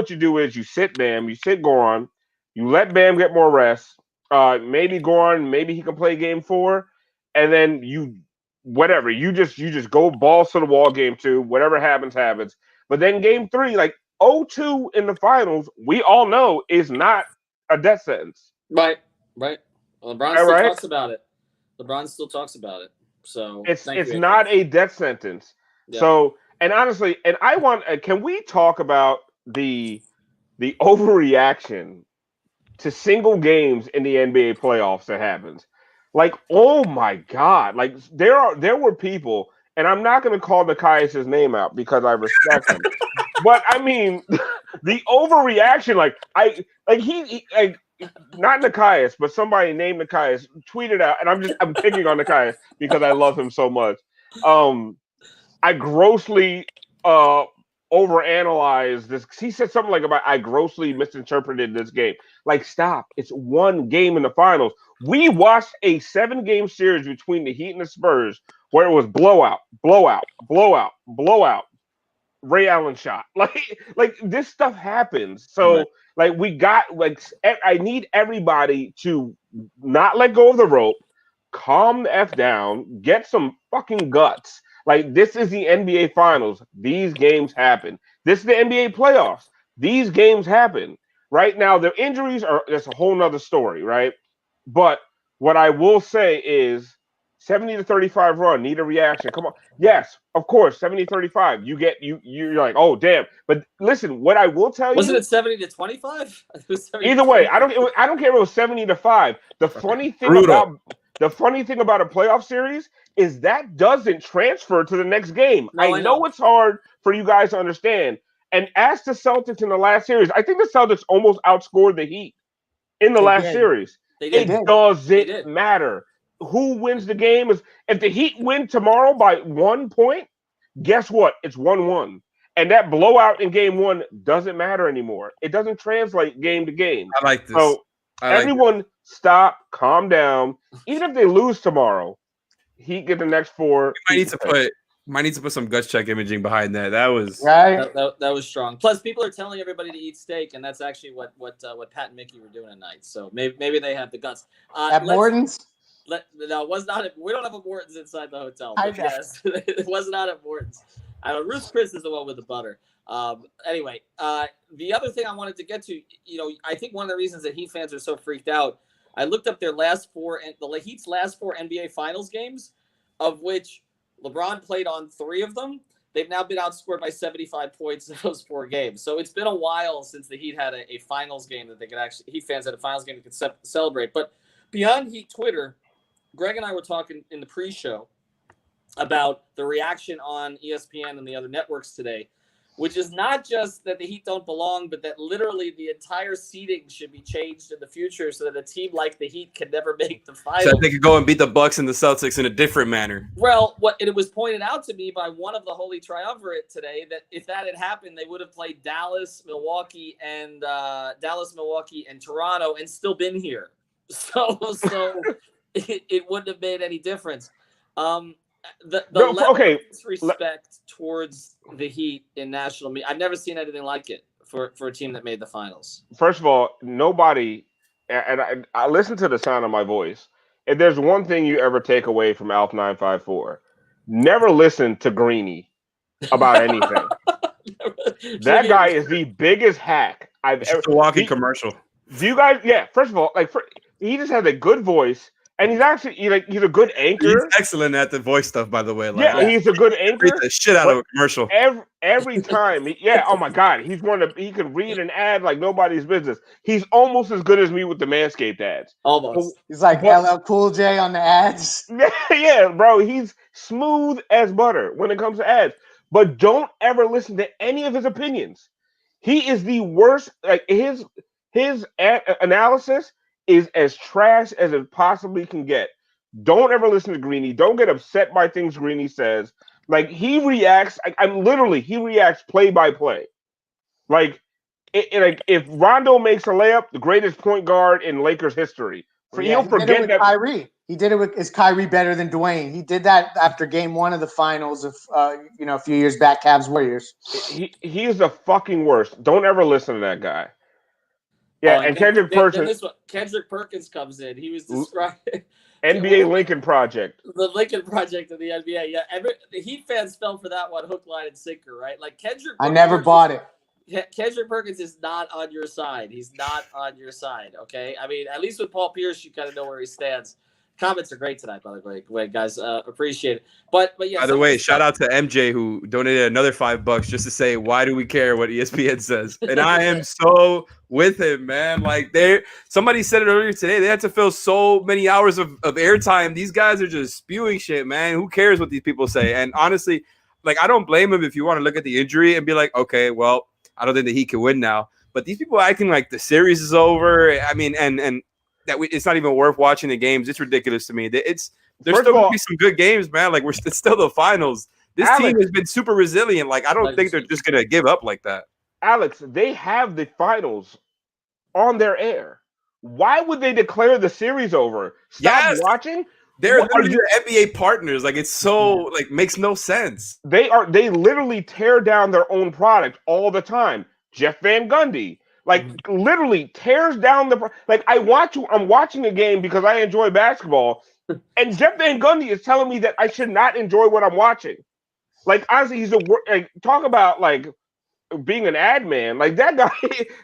you do is you sit Bam, you sit Goran, you let Bam get more rest. Maybe Goran, maybe he can play Game 4, and then you just go balls to the wall Game 2. Whatever happens. But then Game 3, like 0-2 in the finals, we all know is not a death sentence. Right. LeBron still talks about it. LeBron still talks about it. So it's not a death sentence. Yeah. So, and honestly, and I want, can we talk about the overreaction to single games in the NBA playoffs that happens? Like, oh my God! Like there were people, and I'm not going to call Nekias' name out because I respect him, but I mean, the overreaction. He not Nekias, but somebody named Nekias tweeted out, and I'm picking on Nekias because I love him so much. I grossly overanalyzed this. He said something like about I grossly misinterpreted this game. Like, stop. It's one game in the finals. We watched a 7-game series between the Heat and the Spurs where it was blowout. Ray Allen shot. Like this stuff happens. So I need everybody to not let go of the rope, calm the F down, get some fucking guts. Like, this is the NBA Finals. These games happen. This is the NBA playoffs. These games happen. Right now, the injuries that's a whole nother story, right? But what I will say is 70-35 run, need a reaction. Come on. Yes, of course, 70-35. You're like, oh, damn. But listen, what I will tell you. Wasn't it 70-25? Either way, I don't care if it was 70-5. The funny thing about The funny thing about a playoff series is that doesn't transfer to the next game. No, I I know know. it's hard for you guys to understand. And as the Celtics in the last series, I think the Celtics almost outscored the Heat in the They last did. series. They It did. did. doesn't They did. matter. Who wins the game is if the Heat win tomorrow by 1 point, guess what? It's 1-1. And that blowout in game 1 doesn't matter anymore. It doesn't translate game to game. I like this. So I like everyone stop, calm down. Even if they lose tomorrow, Heat get the next 4. might need to put some gut check imaging behind that. That was Right? That was strong. Plus, people are telling everybody to eat steak, and that's actually what Pat and Mickey were doing tonight. So maybe they have the guts. At Morton's? No, it was not. We don't have a Morton's inside the hotel. I But know. yes, it was not at Morton's. Ruth Chris is the one with the butter. Anyway, the other thing I wanted to get to, I think one of the reasons that Heat fans are so freaked out, I looked up their last 4 and the Heat's last 4 NBA Finals games, of which LeBron played on 3 of them. They've now been outscored by 75 points in those 4 games. So it's been a while since the Heat had a finals game that they could actually, Heat fans had a finals game they could celebrate. But beyond Heat Twitter, Greg and I were talking in the pre-show about the reaction on ESPN and the other networks today, which is not just that the Heat don't belong, but that literally the entire seeding should be changed in the future so that a team like the Heat can never make the finals. so they could go and beat the Bucks and the Celtics in a different manner. Well, it was pointed out to me by one of the Holy Triumvirate today that if that had happened, they would have played Dallas, Milwaukee, and Toronto, and still been here. So it wouldn't have made any difference. The level of disrespect towards the Heat in national media, I've never seen anything like it for a team that made the finals. First of all, nobody, and I listen to the sound of my voice. If there's one thing you ever take away from Alf 954, never listen to Greeny about anything. That guy is the biggest hack I've ever. It's a walking commercial. Do you guys? Yeah. First of all, he just has a good voice, and he's actually he's a good anchor. He's excellent at the voice stuff, by the way. He's a good anchor. Beat the shit out of a commercial. Every time, oh my God, he can read an ad like nobody's business. He's almost as good as me with the Manscaped ads. Almost. He's like LL Cool J on the ads. Yeah, bro, he's smooth as butter when it comes to ads. But don't ever listen to any of his opinions. He is the worst. Like his analysis is as trash as it possibly can get. Don't ever listen to Greeny. Don't get upset by things Greeny says. Like he reacts. He reacts play by play. Like if Rondo makes a layup, the greatest point guard in Lakers history. He'll forget that. Kyrie. He did it with is Kyrie better than Dwayne? He did that after game 1 of the finals of a few years back, Cavs Warriors. He is the fucking worst. Don't ever listen to that guy. Yeah, and Kendrick Perkins. Kendrick Perkins comes in. He was describing NBA Lincoln Project. The Lincoln Project of the NBA. Yeah, the Heat fans fell for that one, hook, line, and sinker, right? Like Kendrick. I never bought it. Kendrick Perkins is not on your side. He's not on your side. Okay, I mean, at least with Paul Pierce, you kind of know where he stands. Comments are great tonight, by the way, guys. Appreciate it. But yeah. By the way, shout out to MJ who donated another $5 just to say, why do we care what ESPN says? And I am so with him, man. Like somebody said it earlier today. They had to fill so many hours of airtime. These guys are just spewing shit, man. Who cares what these people say? And honestly, like I don't blame him if you want to look at the injury and be like, okay, well, I don't think that he can win now. But these people acting like the series is over. I mean, and that it's not even worth watching the games. It's ridiculous to me. There's still going to be some good games, man. Like it's still the finals. This team has been super resilient. Like I don't think they're just going to give up like that. Alex, they have the finals on their air. Why would they declare the series over? Stop watching. They're literally NBA partners. Like it's so makes no sense. They literally tear down their own product all the time. Jeff Van Gundy. Literally tears down I'm watching a game because I enjoy basketball, and Jeff Van Gundy is telling me that I should not enjoy what I'm watching. Honestly, he's talk about being an ad man. That guy,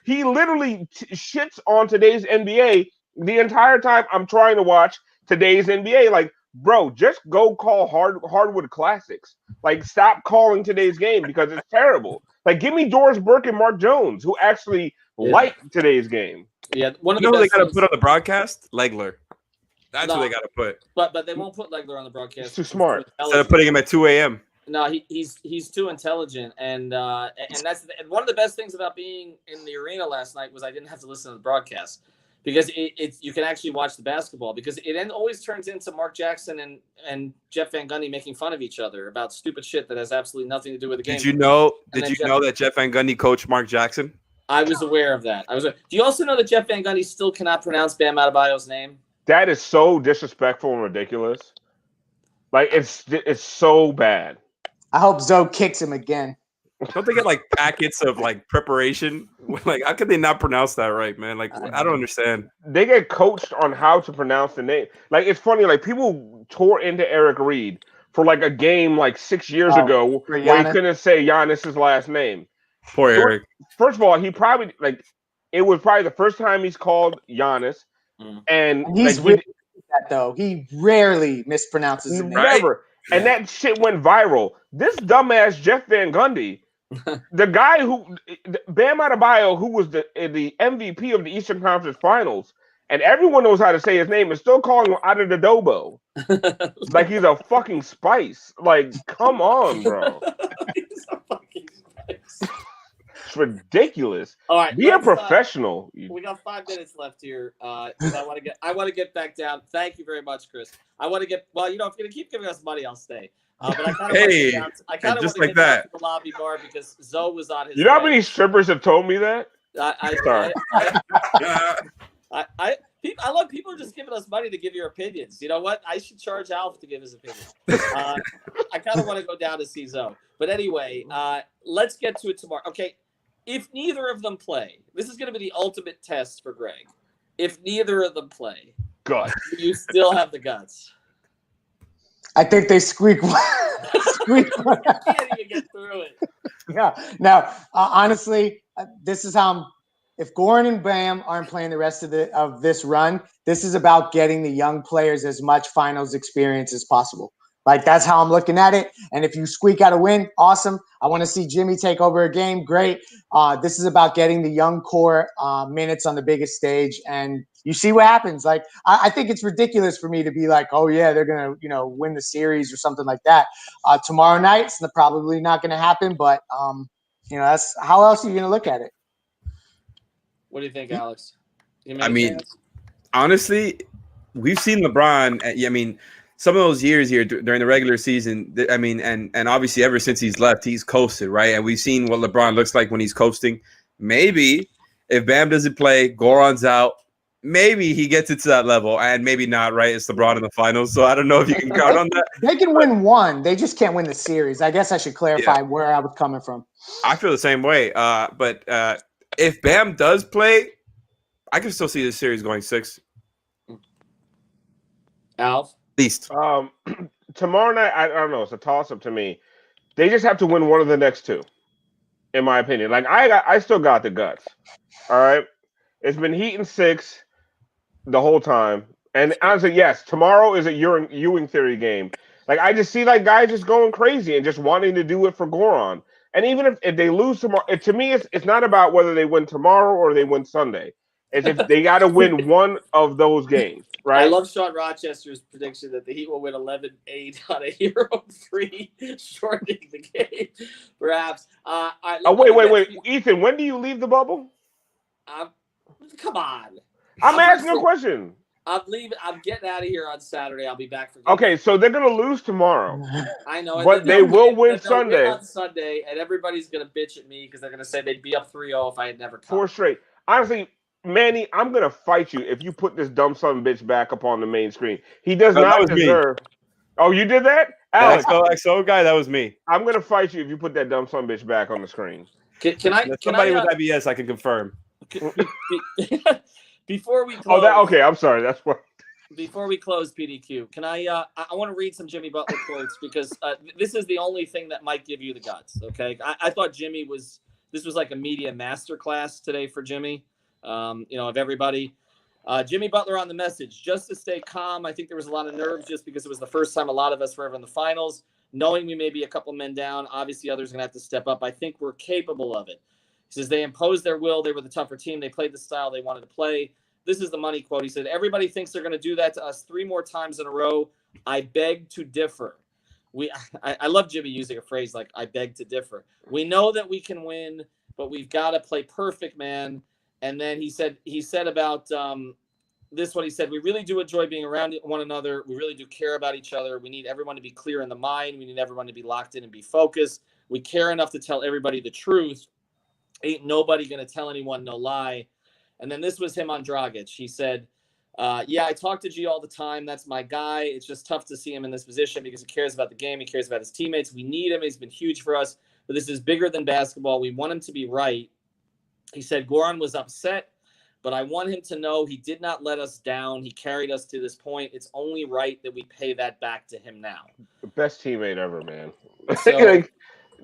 he literally shits on today's NBA the entire time I'm trying to watch today's NBA. Bro, just go call Hardwood Classics. Stop calling today's game because it's terrible. Give me Doris Burke and Mark Jones, who actually like today's game. Yeah, one of they got to put on the broadcast? Legler. That's No. what they got to put But they won't put Legler on the broadcast. He's too because smart. instead of putting him at 2 a.m. No, he's too intelligent, and that's and one of the best things about being in the arena last night was I didn't have to listen to the broadcast because it's you can actually watch the basketball because it then always turns into Mark Jackson and Jeff Van Gundy making fun of each other about stupid shit that has absolutely nothing to do with the game. Did you know? And Did then you know that Jeff Van Gundy coached Mark Jackson? I was aware of that. Do you also know that Jeff Van Gundy still cannot pronounce Bam Adebayo's name? That is so disrespectful and ridiculous. Like it's so bad. I hope Zoe kicks him again. Don't they get like packets of like preparation? Like, how could they not pronounce that right, man? Like, I don't understand. They get coached on how to pronounce the name. Like it's funny. Like people tore into Eric Reed for like a game like 6 years ago for where he Giannis? couldn't say Giannis's last name. Poor Eric. First of all, he probably it was probably the first time he's called Giannis, and He's like, really good at that though. He rarely mispronounces his name. never. And that shit went viral. This dumbass Jeff Van Gundy, the guy who Bam Adebayo, who was the MVP of the Eastern Conference Finals, and everyone knows how to say his name, is still calling him Adebayo. Like he's a fucking spice. Like, come on, bro. He's a fucking spice. It's ridiculous. All right, Be a let's, professional. we got 5 minutes left here. 'Cause I want to get back down. Thank you very much, Chris. I want to get if you're gonna keep giving us money, I'll stay. But I kind of Hey, want to just get like down that. to the lobby bar because Zoe was on his. You know how way. many strippers have told me that? Sorry. I love people just giving us money to give your opinions. You know what? I should charge Alf to give his opinion. I kind of want to go down to see Zoe. But anyway, let's get to it tomorrow. Okay, if neither of them play, this is going to be the ultimate test for Greg. If neither of them play, God. you still have the guts. I think they squeak one. Squeak one. You can't even get through it. Yeah. Now, honestly, this is how if Goran and Bam aren't playing the rest of this run, this is about getting the young players as much finals experience as possible. Like that's how I'm looking at it. And if you squeak out a win, awesome. I want to see Jimmy take over a game. Great. This is about getting the young core minutes on the biggest stage, and you see what happens. Like I think it's ridiculous for me to be like, oh yeah, they're gonna win the series or something like that. Tomorrow night, it's probably not gonna happen. But that's how else are you gonna look at it? What do you think, Alex? I mean, honestly, we've seen LeBron. I mean, some of those years here during the regular season. I mean, and obviously ever since he's left, he's coasted, right? And we've seen what LeBron looks like when he's coasting. Maybe if Bam doesn't play, Goran's out. Maybe he gets it to that level, and maybe not, right? It's LeBron in the finals, so I don't know if you can count on that. They can win one. They just can't win the series. I guess I should clarify where I was coming from. I feel the same way. But if Bam does play, I can still see this series going 6. Alf? At least. Tomorrow night, I don't know. It's a toss-up to me. They just have to win one of the next 2, in my opinion. Like I still got the guts. All right, it's been Heat in 6 the whole time, and honestly, yes, tomorrow is a Ewing Theory game. Like I just see like guys just going crazy and just wanting to do it for Goran. And even if they lose tomorrow, to me, it's not about whether they win tomorrow or they win Sunday. It's if they got to win one of those games, right? I love Sean Rochester's prediction that the Heat will win 11-8 on a hero free, shortening the game, perhaps. Wait. Ethan, when do you leave the bubble? Come on. I'm asking a question. I'm leaving. I'm getting out of here on Saturday. I'll be back for games. Okay, so they're going to lose tomorrow. I know. But they will win Sunday. On Sunday, and everybody's going to bitch at me because they're going to say they'd be up 3-0 if I had never come. 4 straight. Honestly, Manny, I'm going to fight you if you put this dumb son of a bitch back up on the main screen. He does not deserve. Oh, you did that? Alex, XO guy, that was me. I'm going to fight you if you put that dumb son of a bitch back on the screen. Somebody with IBS, I can confirm. Before we close, okay. I'm sorry. That's what. Before we close, PDQ, can I want to read some Jimmy Butler quotes because this is the only thing that might give you the guts. Okay, I thought this was like a media masterclass today for Jimmy. Of everybody. Jimmy Butler on the message, just to stay calm. I think there was a lot of nerves just because it was the first time a lot of us were ever in the finals. Knowing we may be a couple men down, obviously others are going to have to step up. I think we're capable of it. He says they imposed their will. They were the tougher team. They played the style they wanted to play. this is the money quote. He said, "Everybody thinks they're going to do that to us 3 more times in a row. I beg to differ." I love Jimmy using a phrase like "I beg to differ." We know that we can win, but we've got to play perfect, man. And then he said about this what he said: "We really do enjoy being around one another. We really do care about each other. We need everyone to be clear in the mind. We need everyone to be locked in and be focused. We care enough to tell everybody the truth. Ain't nobody going to tell anyone no lie." And then this was him on Dragic. He said, "Yeah, I talk to G all the time. That's my guy. It's just tough to see him in this position because he cares about the game. He cares about his teammates. We need him. He's been huge for us. But this is bigger than basketball. We want him to be right." He said, "Goran was upset, but I want him to know he did not let us down. He carried us to this point. It's only right that we pay that back to him now." The best teammate ever, man. So, Like,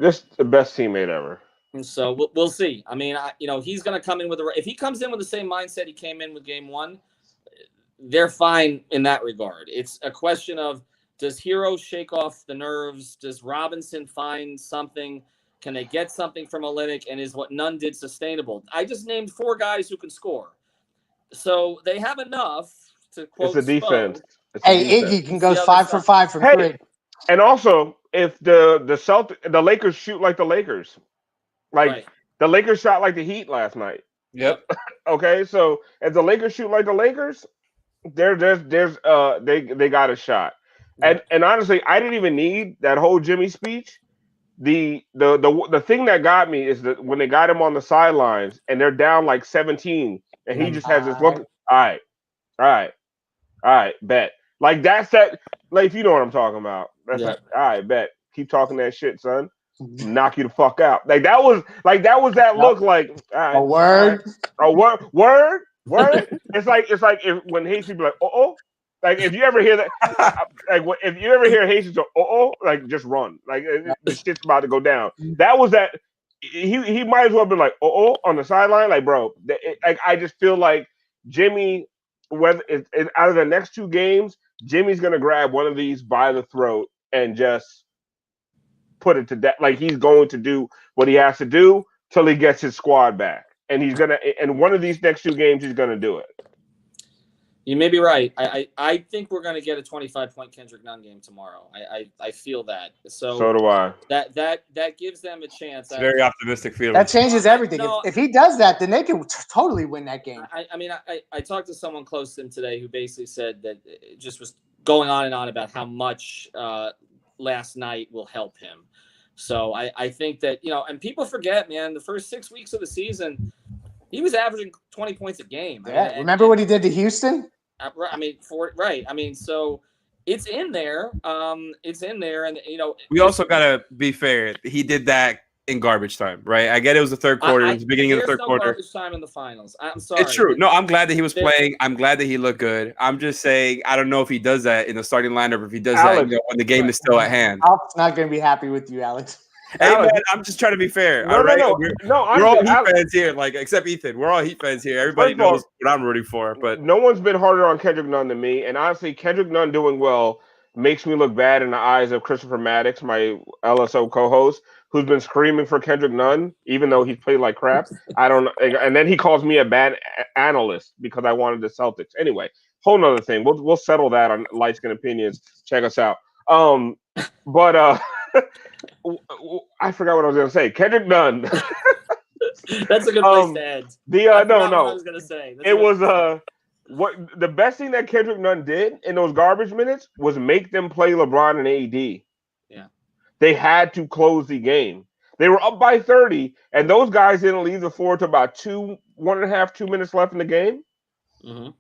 just the best teammate ever. and so we'll see. I mean, he's going to come in with if he comes in with the same mindset he came in with game 1, they're fine in that regard. It's a question of, does Hero shake off the nerves? Does Robinson find something? Can they get something from Olynyk? And is what Nunn did sustainable? I just named 4 guys who can score. So they have enough to quote It's a defense. Spo. It's a Hey, defense. Iggy can go 5 for 5 from 3. And also, if the Lakers shoot like the Lakers, like Right. the Lakers shot like the Heat last night. Yep. Okay, so if the Lakers shoot like the Lakers, they got a shot. And honestly, I didn't even need that whole Jimmy speech. The thing that got me is that when they got him on the sidelines and they're down like 17, and he just has this look. All right, bet. Like that's that. Like if you know what I'm talking about. That's Yeah. like, all right, bet. Keep talking that shit, son. Knock you the fuck out. Like that was that look like all right, A word. all right, a word. It's like if when Haitians be like, oh, like if you ever hear that, if you ever hear Haitians go, oh, like just run, like the shit's about to go down. That was that. He might as well have been like, oh, on the sideline, like bro. Like I just feel like Jimmy, whether it's out of the next 2 games, Jimmy's gonna grab one of these by the throat and just put it to death. Like he's going to do what he has to do till he gets his squad back, and he's gonna. And one of these next 2 games, he's gonna do it. You may be right. I think we're going to get a 25-point Kendrick Nunn game tomorrow. I feel that. So do I. That gives them a chance. It's a very optimistic feeling. That changes everything. No. If he does that, then they can totally win that game. I talked to someone close to him today who basically said that it just was going on and on about how much last night will help him. So I think that, and people forget, man, the first 6 weeks of the season, he was averaging 20 points a game. Yeah. Remember what he did to Houston? So it's in there. And we also gotta be fair. He did that in garbage time, right? I get it was the third quarter. It was the beginning of the third quarter. Garbage time in the finals. I'm sorry. It's true. No, I'm glad that he was playing. I'm glad that he looked good. I'm just saying, I don't know if he does that in the starting lineup, or if he does that when the game is still at hand. Alex not going to be happy with you, Alex. Hey, man, I'm just trying to be fair. No, We're all Heat fans here, like except Ethan. We're all Heat fans here. Everybody knows what I'm rooting for. But no one's been harder on Kendrick Nunn than me. And honestly, Kendrick Nunn doing well makes me look bad in the eyes of Christopher Maddox, my LSO co-host, who's been screaming for Kendrick Nunn, even though he's played like crap. I don't know. And then he calls me a bad analyst because I wanted the Celtics. Anyway, whole nother thing. We'll settle that on Light Skin Opinions. Check us out. I forgot what I was going to say. Kendrick Nunn. That's a good place to end. What I was going to say. What the best thing that Kendrick Nunn did in those garbage minutes was make them play LeBron and AD. Yeah. They had to close the game. They were up by 30, and those guys didn't leave the floor to about 1.5, 2 minutes left in the game. Mm-hmm.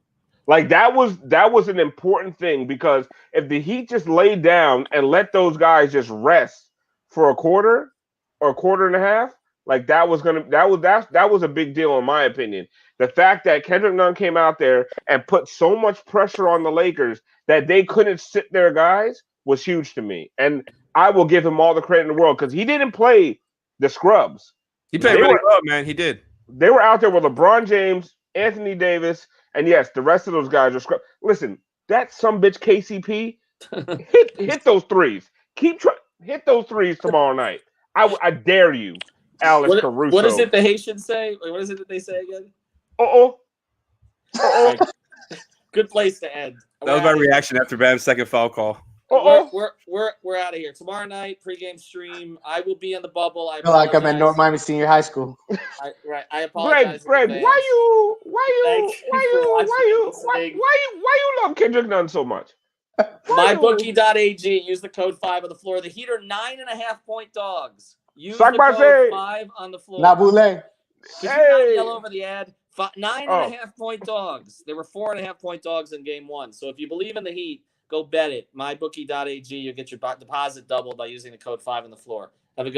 Like that was an important thing, because if the Heat just laid down and let those guys just rest for a quarter or a quarter and a half, like that was a big deal in my opinion. The fact that Kendrick Nunn came out there and put so much pressure on the Lakers that they couldn't sit their guys was huge to me. And I will give him all the credit in the world, because he didn't play the scrubs. He played really well, man. He did. They were out there with LeBron James, Anthony Davis, and yes, the rest of those guys are scrubs. Listen, that sumbitch KCP hit those threes. Hit those threes tomorrow night. I dare you, Alex Caruso. What is it the Haitians say? Wait, what is it that they say again? Right. Good place to end. That was my reaction after Bam's second foul call. We're out of here. Tomorrow night, pregame stream. I will be in the bubble. I feel like I'm at apologize. North Miami Senior High School. I apologize. Greg, to the why fans. you love Kendrick Nunn so much? MyBookie.ag. Use the code 5 on the floor. The Heat are 9.5-point dogs. Use Suck the my code say. 5 on the floor. Nabule. Did you not yell over the ad? 9.5-point dogs. There were 4.5-point dogs in game 1. So if you believe in the Heat, go bet it. MyBookie.ag. You'll get your deposit doubled by using the code 5 on the floor. Have a good